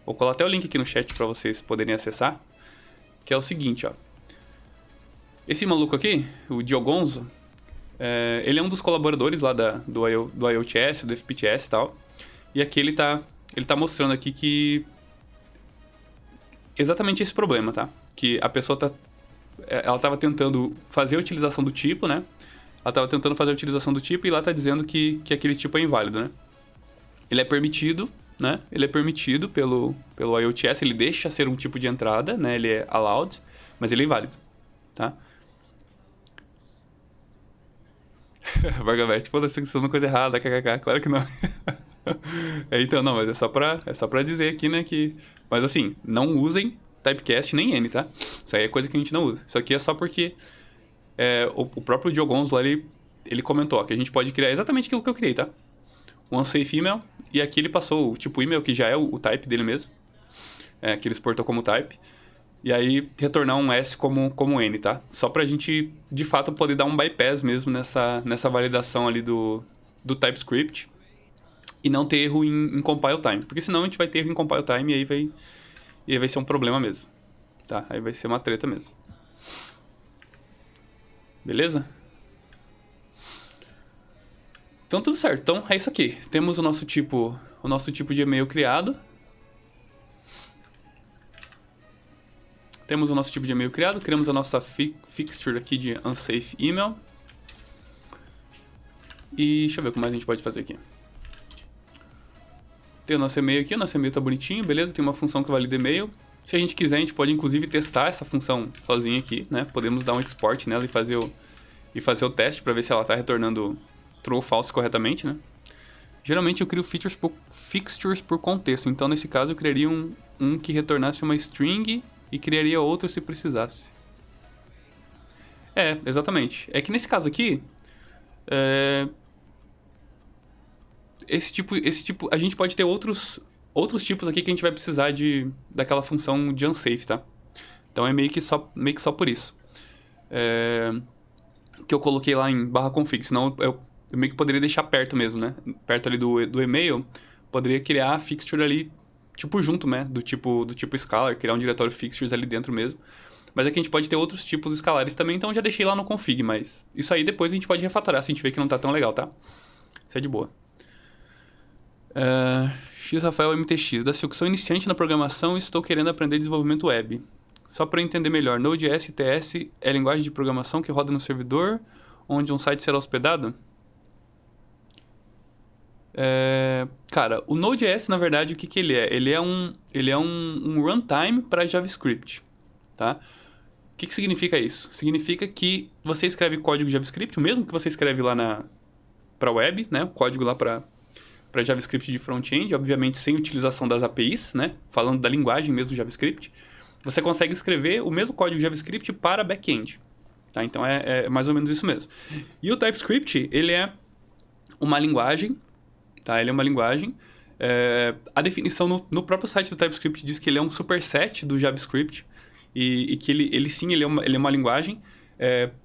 Speaker 3: vou colar até o link aqui no chat para vocês poderem acessar. Que é o seguinte, ó. Esse maluco aqui, o Diogonzo, ele é um dos colaboradores lá do IoTS, do FPTS e tal. E aqui ele tá mostrando aqui que exatamente esse problema, tá? Que a pessoa ela tava tentando fazer a utilização do tipo, né? Ela tava tentando fazer a utilização do tipo e lá tá dizendo que aquele tipo é inválido, né? Ele é permitido, né? Ele é permitido pelo IoTS, ele deixa ser um tipo de entrada, né? Ele é allowed, mas ele é inválido, tá? Vargamete, pô, você está uma coisa errada, kkk, claro que não. Então, não, mas é só pra dizer aqui, né, que... Mas assim, não usem typecast nem N, tá? Isso aí é coisa que a gente não usa. Isso aqui é só porque o próprio Diogonzo lá, ele comentou, ó, que a gente pode criar exatamente aquilo que eu criei, tá? Um unsafe email, e aqui ele passou o tipo email, que já é o type dele mesmo, que ele exportou como type. E aí, retornar um S como N, tá? Só pra gente, de fato, poder dar um bypass mesmo nessa validação ali do TypeScript. E não ter erro em compile time. Porque senão a gente vai ter erro em compile time e aí vai ser um problema mesmo. Tá? Aí vai ser uma treta mesmo. Beleza? Então, tudo certo. Então, é isso aqui. Temos o nosso tipo de e-mail criado. Temos o nosso tipo de e-mail criado, criamos a nossa fixture aqui de unsafe email. E deixa eu ver o que mais a gente pode fazer aqui. Tem o nosso e-mail aqui, o nosso e-mail tá bonitinho, beleza? Tem uma função que valida e-mail. Se a gente quiser, a gente pode inclusive testar essa função sozinha aqui, né? Podemos dar um export nela e fazer o teste para ver se ela tá retornando true ou false corretamente, né? Geralmente eu crio fixtures por contexto, então nesse caso eu criaria um que retornasse uma string e criaria outro se precisasse. Exatamente. É que nesse caso aqui, esse tipo, a gente pode ter outros tipos aqui que a gente vai precisar daquela função de unsafe, tá? Então é meio que só por isso. que eu coloquei lá em /config, senão eu meio que poderia deixar perto mesmo, né? Perto ali do e-mail, poderia criar a fixture ali, tipo, junto, né? Do tipo Scalar, criar um diretório fixtures ali dentro mesmo. Mas aqui a gente pode ter outros tipos escalares também, então eu já deixei lá no config, mas isso aí depois a gente pode refatorar se a gente vê que não tá tão legal, tá? Isso é de boa. X Rafael MTX, da Silk, sou iniciante na programação e estou querendo aprender desenvolvimento web. Só para eu entender melhor, Node.js TS é linguagem de programação que roda no servidor, onde um site será hospedado? Cara, o Node.js, na verdade, o que ele é? Ele é um runtime para JavaScript, tá? O que significa isso? Significa que você escreve código JavaScript, o mesmo que você escreve lá para web, né? O código lá para JavaScript de front-end, obviamente sem utilização das APIs, né? Falando da linguagem mesmo do JavaScript. Você consegue escrever o mesmo código JavaScript para back-end, tá? Então é mais ou menos isso mesmo. E o TypeScript, ele é uma linguagem, tá? Ele é uma linguagem. A definição no próprio site do TypeScript diz que ele é um superset do JavaScript e que ele é uma linguagem.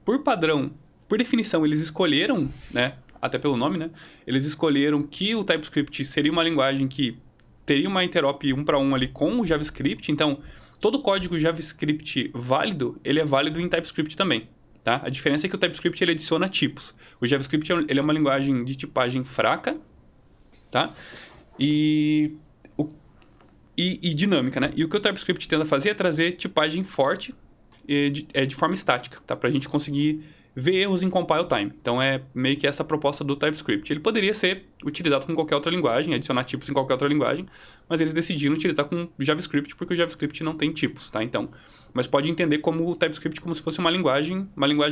Speaker 3: Por padrão, por definição, eles escolheram, né? Até pelo nome, né? Eles escolheram que o TypeScript seria uma linguagem que teria uma interop 1 para 1 ali com o JavaScript. Então, todo código JavaScript válido, ele é válido em TypeScript também, tá? A diferença é que o TypeScript ele adiciona tipos. O JavaScript ele é uma linguagem de tipagem fraca, tá? E dinâmica, né? E o que o TypeScript tenta fazer é trazer tipagem forte de forma estática, tá? Pra gente conseguir ver erros em compile time. Então é meio que essa a proposta do TypeScript. Ele poderia ser utilizado com qualquer outra linguagem, adicionar tipos em qualquer outra linguagem, mas eles decidiram utilizar com JavaScript porque o JavaScript não tem tipos, tá? Então, mas pode entender como o TypeScript como se fosse uma linguagem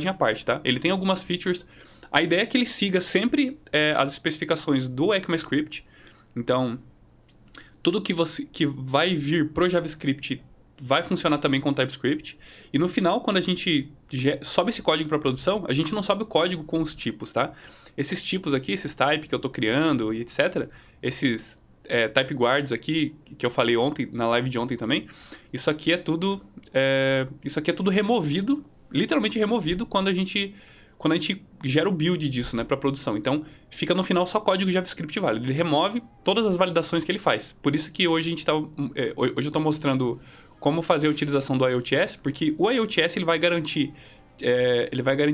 Speaker 3: à parte, tá? Ele tem algumas features. A ideia é que ele siga sempre as especificações do ECMAScript. Então, tudo que vai vir pro JavaScript vai funcionar também com o TypeScript. E no final, quando a gente sobe esse código para produção, a gente não sobe o código com os tipos, tá? Esses tipos aqui, esses type que eu tô criando e etc., esses type guards aqui, que eu falei ontem, na live de ontem também, isso aqui é tudo removido, literalmente removido, quando a gente gera o build disso, né, para produção. Então, fica no final só código JavaScript válido. Ele remove todas as validações que ele faz. Por isso que hoje hoje eu estou mostrando como fazer a utilização do IoTS, porque o IoTS ele vai garantir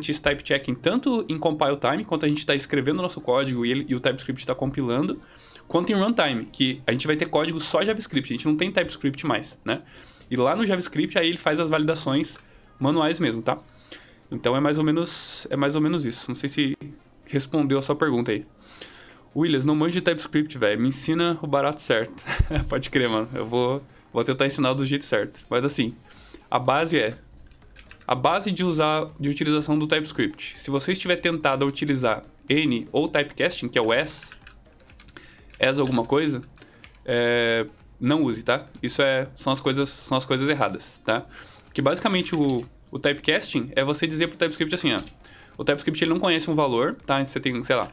Speaker 3: esse type checking tanto em compile time, quanto a gente está escrevendo o nosso código e o TypeScript está compilando, quanto em runtime, que a gente vai ter código só JavaScript, a gente não tem TypeScript mais, né? E lá no JavaScript aí ele faz as validações manuais mesmo, tá? Então é mais ou menos isso. Não sei se respondeu a sua pergunta aí. Williams, não manjo de TypeScript, velho. Me ensina o barato certo. Pode crer, mano. Eu vou tentar ensinar do jeito certo. Mas assim, a base de utilização do TypeScript. Se você estiver tentado a utilizar N ou typecasting, que é o S alguma coisa, não use, tá? Isso são as coisas erradas, tá? Porque basicamente o typecasting é você dizer pro TypeScript assim, ó. O TypeScript ele não conhece um valor, tá? Você tem, sei lá,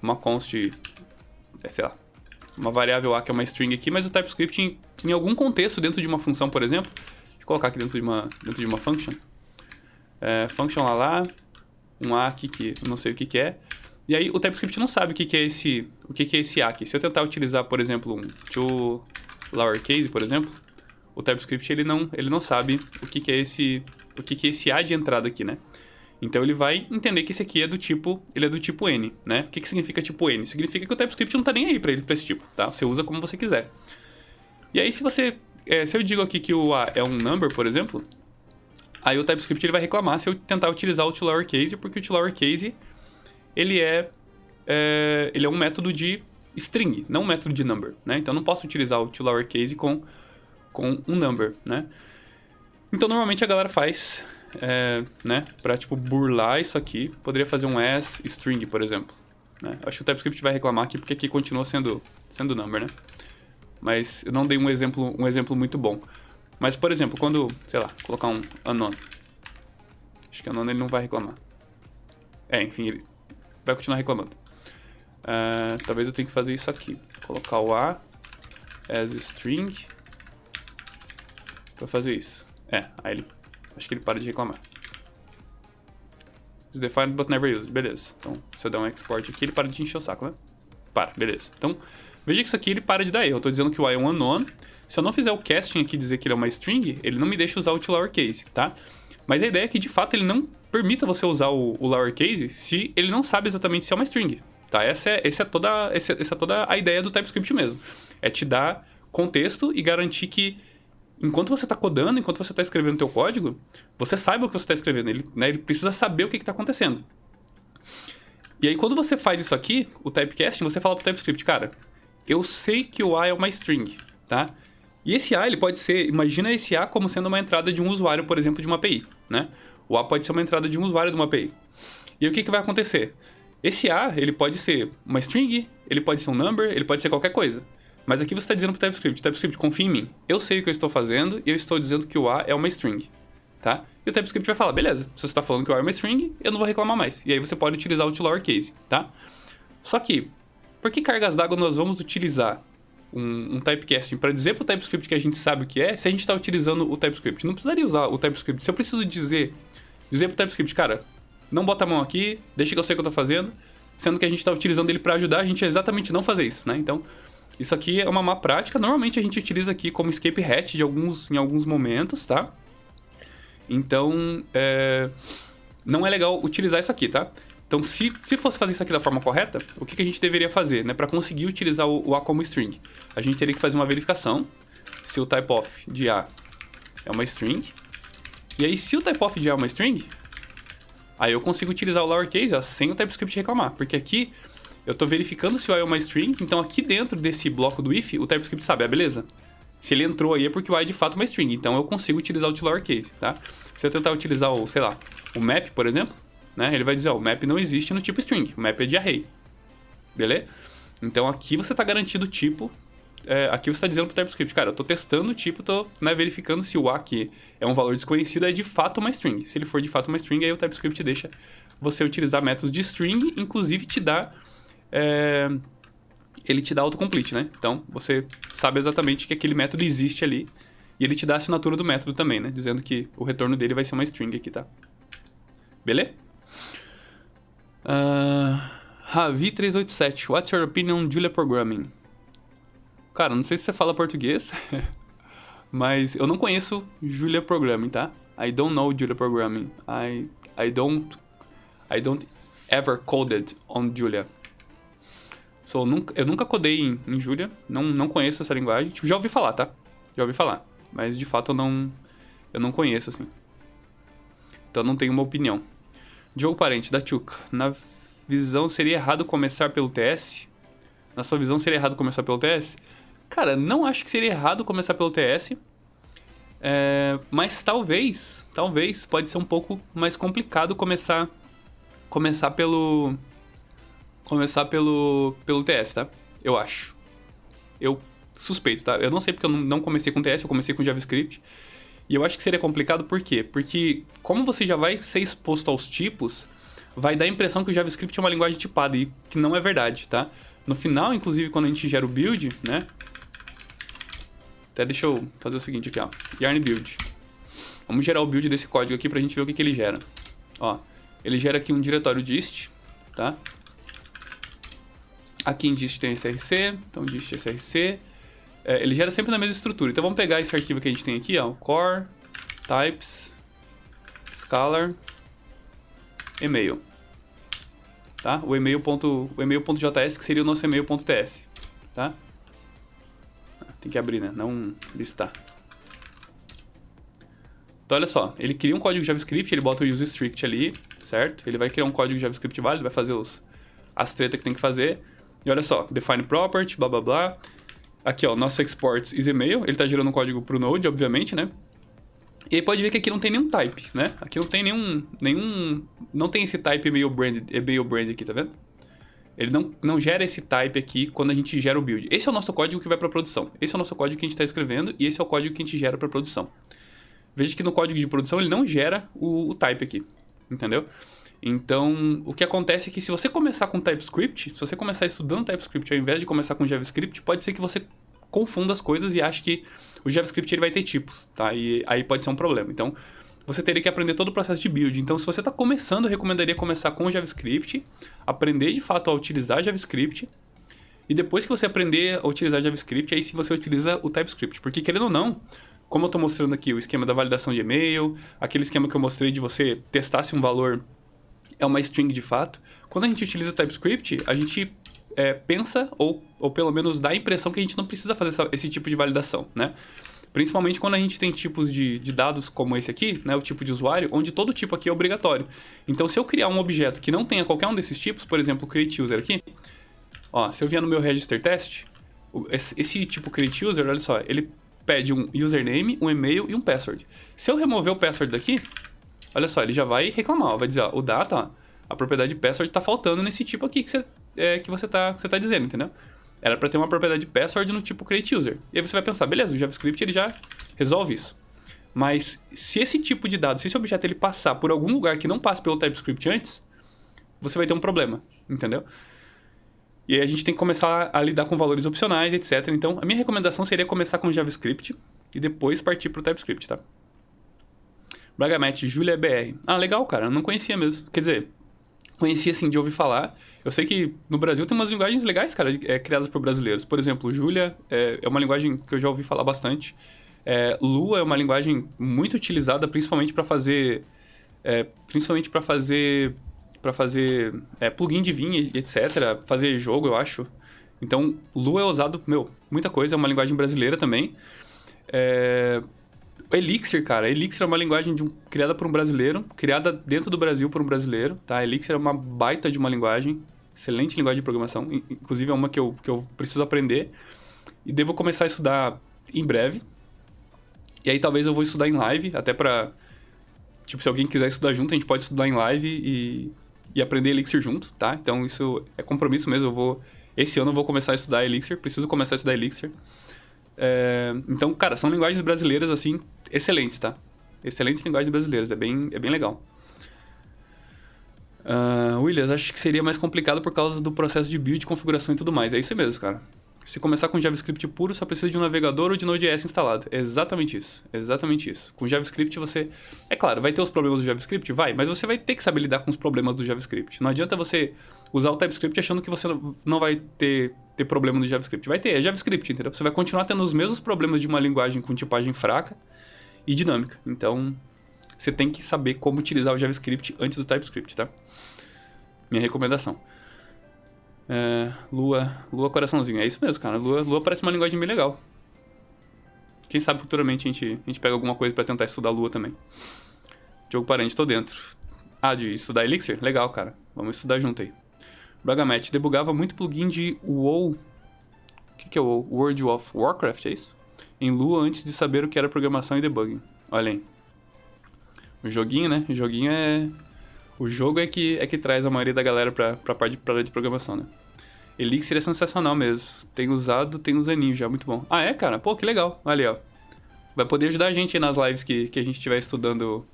Speaker 3: uma const, sei lá, uma variável A que é uma string aqui, mas o TypeScript em algum contexto dentro de uma função, por exemplo, deixa eu colocar aqui dentro de uma function, function lá, um A aqui que eu não sei o que é, e aí o TypeScript não sabe o que é esse A aqui. Se eu tentar utilizar, por exemplo, um to lowercase, por exemplo, o TypeScript ele não sabe o que é esse A de entrada aqui, né? Então ele vai entender que esse aqui é do tipo N, né? O que significa tipo N? Significa que o TypeScript não tá nem aí pra esse tipo, tá? Você usa como você quiser. E aí se eu digo aqui que o A é um number, por exemplo, aí o TypeScript ele vai reclamar se eu tentar utilizar o to lowercase, porque o to lowercase ele é um método de string, não um método de number, né? Então eu não posso utilizar o to lowercase com um number, né? Então normalmente a galera faz, né, pra tipo burlar isso aqui, poderia fazer um as string, por exemplo, né? Acho que o TypeScript vai reclamar aqui porque aqui continua sendo number, né? Mas eu não dei um exemplo muito bom. Mas por exemplo, quando, sei lá, colocar um unknown, acho que unknown ele não vai reclamar. Enfim, ele vai continuar reclamando. Talvez eu tenha que fazer isso aqui, colocar o A as string pra fazer isso. Aí acho que ele para de reclamar. is defined but never used. Beleza. Então, se eu der um export aqui, ele para de encher o saco, né? Para, beleza. Então, veja que isso aqui ele para de dar erro. Eu tô dizendo que o I é um unknown. Se eu não fizer o casting aqui dizer que ele é uma string, ele não me deixa usar o to lowercase, tá? Mas a ideia é que, de fato, ele não permita você usar o lowercase se ele não sabe exatamente se é uma string, tá? Essa é toda a ideia do TypeScript mesmo. É te dar contexto e garantir que, enquanto você está codando, enquanto você está escrevendo o teu código, você saiba o que você está escrevendo. Ele precisa saber o que está acontecendo. E aí, quando você faz isso aqui, o typecasting, você fala pro TypeScript, cara, eu sei que o A é uma string, tá? E esse A, ele pode ser, imagina esse A como sendo uma entrada de um usuário, por exemplo, de uma API, né? O A pode ser uma entrada de um usuário de uma API. E aí, o que vai acontecer? Esse A, ele pode ser uma string, ele pode ser um number, ele pode ser qualquer coisa. Mas aqui você está dizendo pro TypeScript, confia em mim. Eu sei o que eu estou fazendo e eu estou dizendo que o A é uma string, tá? E o TypeScript vai falar, beleza, se você está falando que o A é uma string, eu não vou reclamar mais. E aí você pode utilizar o to lowercase, tá? Só que, por que cargas d'água nós vamos utilizar um typecasting para dizer pro TypeScript que a gente sabe o que é, se a gente está utilizando o TypeScript? Não precisaria usar o TypeScript. Se eu preciso dizer pro TypeScript, cara, não bota a mão aqui, deixa que eu sei o que eu tô fazendo, sendo que a gente está utilizando ele para ajudar a gente a exatamente não fazer isso, né? Então, isso aqui é uma má prática. Normalmente a gente utiliza aqui como escape hatch em alguns momentos, tá? Então, não é legal utilizar isso aqui, tá? Então, se fosse fazer isso aqui da forma correta, o que a gente deveria fazer, né? Para conseguir utilizar o A como string? A gente teria que fazer uma verificação se o typeof de A é uma string. E aí, se o typeof de A é uma string, aí eu consigo utilizar o lowercase, ó, sem o TypeScript reclamar. Porque aqui eu estou verificando se o A é uma string, então aqui dentro desse bloco do if, o TypeScript sabe, beleza. Se ele entrou aí é porque o A é de fato uma string, então eu consigo utilizar o to lowercase, tá? Se eu tentar utilizar o, sei lá, o map, por exemplo, né? Ele vai dizer, ó, o map não existe no tipo string, o map é de array, beleza? Então aqui você está garantindo o tipo, aqui você está dizendo pro TypeScript, cara, eu estou testando o tipo, estou verificando se o A aqui é um valor desconhecido, é de fato uma string. Se ele for de fato uma string, aí o TypeScript deixa você utilizar métodos de string, inclusive te dá... ele te dá autocomplete, né? Então, você sabe exatamente que aquele método existe ali. E ele te dá a assinatura do método também, né? Dizendo que o retorno dele vai ser uma string aqui, tá? Beleza? Ravi387. What's your opinion on Julia Programming? Cara, não sei se você fala português, mas eu não conheço Julia Programming, tá? I don't know Julia Programming. I don't ever coded on Julia. Eu nunca codei em Julia, não conheço essa linguagem. Tipo, já ouvi falar, tá? Já ouvi falar. Mas de fato eu não conheço, assim. Então não tenho uma opinião. Diogo Parente, da Tchuca. Na visão, seria errado começar pelo TS? Na sua visão, seria errado começar pelo TS? Cara, não acho que seria errado começar pelo TS. Mas talvez pode ser um pouco mais complicado começar pelo TS, tá? Eu acho. Eu suspeito, tá? Eu não sei porque eu não comecei com TS, eu comecei com JavaScript. E eu acho que seria complicado por quê? Porque como você já vai ser exposto aos tipos, vai dar a impressão que o JavaScript é uma linguagem tipada, e que não é verdade, tá? No final, inclusive, quando a gente gera o build, né? Até deixa eu fazer o seguinte aqui, ó. Yarn build. Vamos gerar o build desse código aqui pra gente ver o que ele gera. Ó, ele gera aqui um diretório dist, tá? Aqui em dist tem src, então dist src. Ele gera sempre na mesma estrutura. Então vamos pegar esse arquivo que a gente tem aqui, ó, core, types, scalar, email. Tá? O email.js, que seria o nosso email.ts, tá? Tem que abrir, né? Não listar. Então olha só, ele cria um código JavaScript, ele bota o useStrict ali, certo? Ele vai criar um código JavaScript válido, vai fazer as tretas que tem que fazer. E olha só, define property, blá blá blá. Aqui, ó, nosso export is email. Ele tá gerando um código pro Node, obviamente, né? E aí pode ver que aqui não tem nenhum type, né? Aqui não tem não tem esse type email brand aqui, tá vendo? Ele não gera esse type aqui quando a gente gera o build. Esse é o nosso código que vai pra produção. Esse é o nosso código que a gente tá escrevendo e esse é o código que a gente gera pra produção. Veja que no código de produção ele não gera o type aqui, entendeu? Então, o que acontece é que se você começar com TypeScript, se você começar estudando TypeScript ao invés de começar com JavaScript, pode ser que você confunda as coisas e ache que o JavaScript ele vai ter tipos, tá? E aí pode ser um problema. Então, você teria que aprender todo o processo de build. Então, se você está começando, eu recomendaria começar com o JavaScript, aprender de fato a utilizar JavaScript, e depois que você aprender a utilizar JavaScript, aí sim você utiliza o TypeScript. Porque, querendo ou não, como eu estou mostrando aqui o esquema da validação de e-mail, aquele esquema que eu mostrei de você testar se um valor é uma string de fato, quando a gente utiliza o TypeScript, a gente pensa, ou pelo menos dá a impressão que a gente não precisa fazer esse tipo de validação, né? Principalmente quando a gente tem tipos de dados como esse aqui, né, o tipo de usuário, onde todo tipo aqui é obrigatório. Então, se eu criar um objeto que não tenha qualquer um desses tipos, por exemplo, o createUser aqui, ó, se eu vier no meu register test, esse tipo createUser, olha só, ele pede um username, um e-mail e um password. Se eu remover o password daqui, olha só, ele já vai reclamar, ó, vai dizer, ó, o data, ó, a propriedade password tá faltando nesse tipo aqui que você tá dizendo, entendeu? Era para ter uma propriedade password no tipo createUser. E aí você vai pensar, beleza, o JavaScript ele já resolve isso. Mas se esse tipo de dado, se esse objeto ele passar por algum lugar que não passe pelo TypeScript antes, você vai ter um problema, entendeu? E aí a gente tem que começar a lidar com valores opcionais, etc. Então, a minha recomendação seria começar com JavaScript e depois partir para o TypeScript, tá? Bragamet, Julia BR. Ah, legal, cara, eu não conhecia mesmo. Quer dizer, conhecia assim de ouvir falar. Eu sei que no Brasil tem umas linguagens legais, cara, criadas por brasileiros. Por exemplo, Julia é uma linguagem que eu já ouvi falar bastante. Lua é uma linguagem muito utilizada, principalmente para fazer plugin de Vim, etc. Fazer jogo, eu acho. Então, Lua é usado, muita coisa. É uma linguagem brasileira também. Elixir, cara. Elixir é uma linguagem criada por um brasileiro, criada dentro do Brasil por um brasileiro, tá? Elixir é uma baita de uma linguagem, excelente linguagem de programação, inclusive é uma que eu preciso aprender e devo começar a estudar em breve. E aí talvez eu vou estudar em live, até pra... Tipo, se alguém quiser estudar junto, a gente pode estudar em live e aprender Elixir junto, tá? Então isso é compromisso mesmo, esse ano eu vou começar a estudar Elixir, preciso começar a estudar Elixir. Então, cara, são linguagens brasileiras, assim, excelentes, tá? Excelentes linguagens brasileiras, é bem legal. Williams, acho que seria mais complicado por causa do processo de build, configuração e tudo mais. É isso mesmo, cara. Se começar com JavaScript puro, só precisa de um navegador ou de Node.js instalado. É exatamente isso. Exatamente isso. Com JavaScript você... É claro, vai ter os problemas do JavaScript? Vai, mas você vai ter que saber lidar com os problemas do JavaScript. Não adianta você usar o TypeScript achando que você não vai ter problema no JavaScript. Vai ter, é JavaScript, entendeu? Você vai continuar tendo os mesmos problemas de uma linguagem com tipagem fraca e dinâmica. Então, você tem que saber como utilizar o JavaScript antes do TypeScript, tá? Minha recomendação. Lua coraçãozinho. É isso mesmo, cara. Lua parece uma linguagem bem legal. Quem sabe futuramente a gente pega alguma coisa pra tentar estudar Lua também. Diogo Parente, tô dentro. De estudar Elixir? Legal, cara. Vamos estudar junto aí. Bragamet, debugava muito plugin de WoW. O que é WoW? World of Warcraft, é isso? Em Lua antes de saber o que era programação e debugging. Olha aí. O joguinho, né? O jogo é que traz a maioria da galera pra parte de programação, né? Elixir é sensacional mesmo. Tenho usado, tem uns aninhos já, muito bom. É, cara? Pô, que legal. Olha aí, ó. Vai poder ajudar a gente aí nas lives que a gente estiver estudando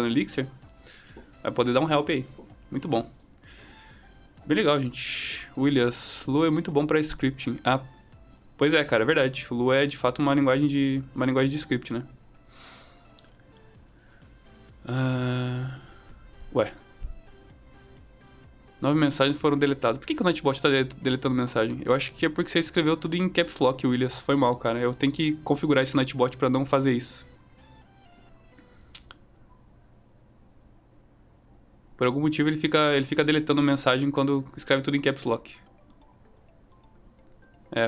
Speaker 3: Elixir. Vai poder dar um help aí. Muito bom. Bem legal, gente. Williams, Lua é muito bom pra scripting. Pois é, cara, é verdade. Lua é de fato uma linguagem de script, né? Ué. 9 mensagens foram deletadas. Por que o Nightbot tá deletando mensagem? Eu acho que é porque você escreveu tudo em Caps Lock, Williams. Foi mal, cara. Eu tenho que configurar esse Nightbot pra não fazer isso. Por algum motivo ele fica deletando mensagem quando escreve tudo em Caps Lock.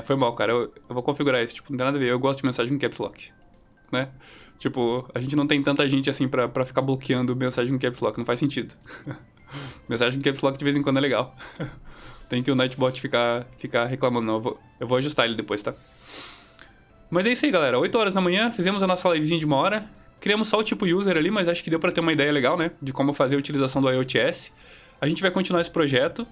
Speaker 3: Foi mal, cara. Eu vou configurar isso. Tipo, não tem nada a ver. Eu gosto de mensagem em Caps Lock. Né? Tipo, a gente não tem tanta gente assim pra ficar bloqueando mensagem em Caps Lock. Não faz sentido. Mensagem em Caps Lock de vez em quando é legal. Tem que o Nightbot ficar reclamando, não. Eu vou ajustar ele depois, tá? Mas é isso aí, galera. 8 horas da manhã, fizemos a nossa livezinha de 1 hora. Criamos só o tipo user ali, mas acho que deu pra ter uma ideia legal, né? De como fazer a utilização do IoTS. A gente vai continuar esse projeto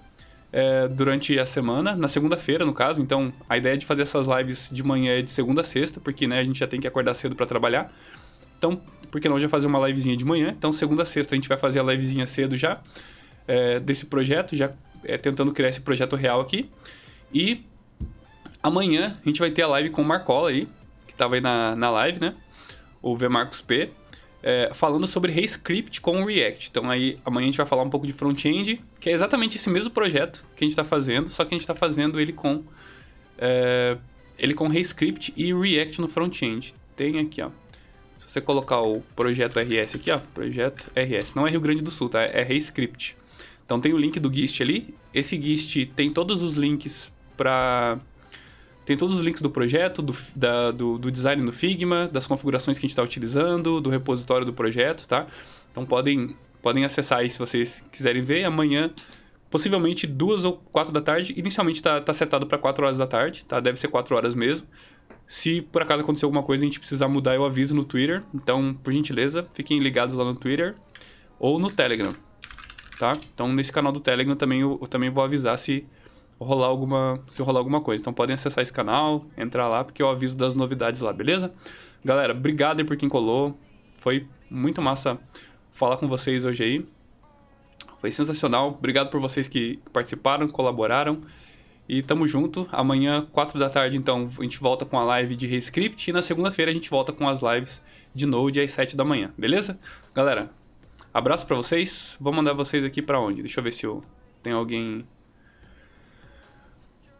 Speaker 3: durante a semana, na segunda-feira, no caso. Então, a ideia de fazer essas lives de manhã é de segunda a sexta, porque, né, a gente já tem que acordar cedo pra trabalhar. Então, por que não já fazer uma livezinha de manhã? Então, segunda a sexta a gente vai fazer a livezinha cedo já, desse projeto, já tentando criar esse projeto real aqui. E amanhã a gente vai ter a live com o Marcola aí, que tava aí na live, né? O V Marcos P. falando sobre Redscript com o React. Então aí amanhã a gente vai falar um pouco de front-end, que é exatamente esse mesmo projeto que a gente está fazendo, só que a gente está fazendo ele com Redscript e React no front-end. Tem aqui, ó. Se você colocar o projeto RS aqui, ó, projeto RS, não é Rio Grande do Sul, tá? É Redscript. Então tem o link do Gist ali. Esse Gist tem todos os links Tem todos os links do projeto, do design no Figma, das configurações que a gente está utilizando, do repositório do projeto, tá? Então podem acessar aí se vocês quiserem ver. Amanhã, possivelmente 2 ou 4 da tarde. Inicialmente tá setado para 4 horas da tarde, tá? Deve ser 4 horas mesmo. Se por acaso acontecer alguma coisa e a gente precisar mudar, eu aviso no Twitter. Então, por gentileza, fiquem ligados lá no Twitter ou no Telegram, tá? Então, nesse canal do Telegram eu também vou avisar se rolar alguma coisa. Então podem acessar esse canal, entrar lá, porque eu aviso das novidades lá, beleza? Galera, obrigado aí por quem colou. Foi muito massa falar com vocês hoje aí. Foi sensacional. Obrigado por vocês que participaram, colaboraram. E tamo junto. Amanhã, 4 da tarde, então, a gente volta com a live de Redscript. E na segunda-feira a gente volta com as lives de Node às 7 da manhã, beleza? Galera, abraço pra vocês. Vou mandar vocês aqui pra onde? Deixa eu ver se tem alguém...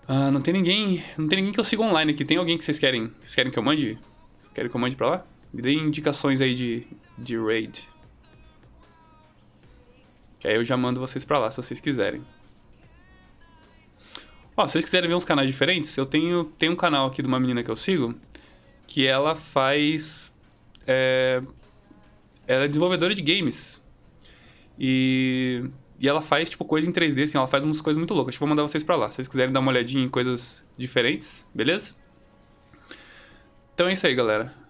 Speaker 3: não tem ninguém que eu siga online aqui. Tem alguém que vocês querem que eu mande? Querem que eu mande pra lá? Me deem indicações aí de raid. Que aí eu já mando vocês pra lá, se vocês quiserem. Ó, se vocês quiserem ver uns canais diferentes, eu tenho um canal aqui de uma menina que eu sigo, que ela faz... ela é desenvolvedora de games. E ela faz, tipo, coisa em 3D, assim, ela faz umas coisas muito loucas. Vou mandar vocês pra lá, se vocês quiserem dar uma olhadinha em coisas diferentes, beleza? Então é isso aí, galera.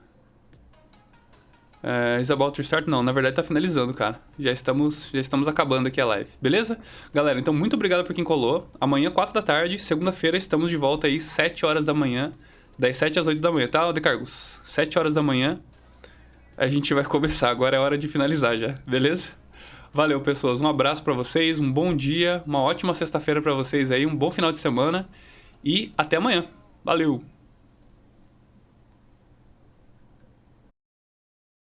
Speaker 3: Is about to start? Não, na verdade tá finalizando, cara. Já estamos acabando aqui a live, beleza? Galera, então muito obrigado por quem colou. Amanhã, 4 da tarde, segunda-feira, estamos de volta aí, 7 horas da manhã. Das 7 às 8 da manhã, tá, Decargos? 7 horas da manhã, a gente vai começar. Agora é hora de finalizar já, beleza? Valeu, pessoas. Um abraço pra vocês, um bom dia, uma ótima sexta-feira pra vocês aí, um bom final de semana e até amanhã. Valeu!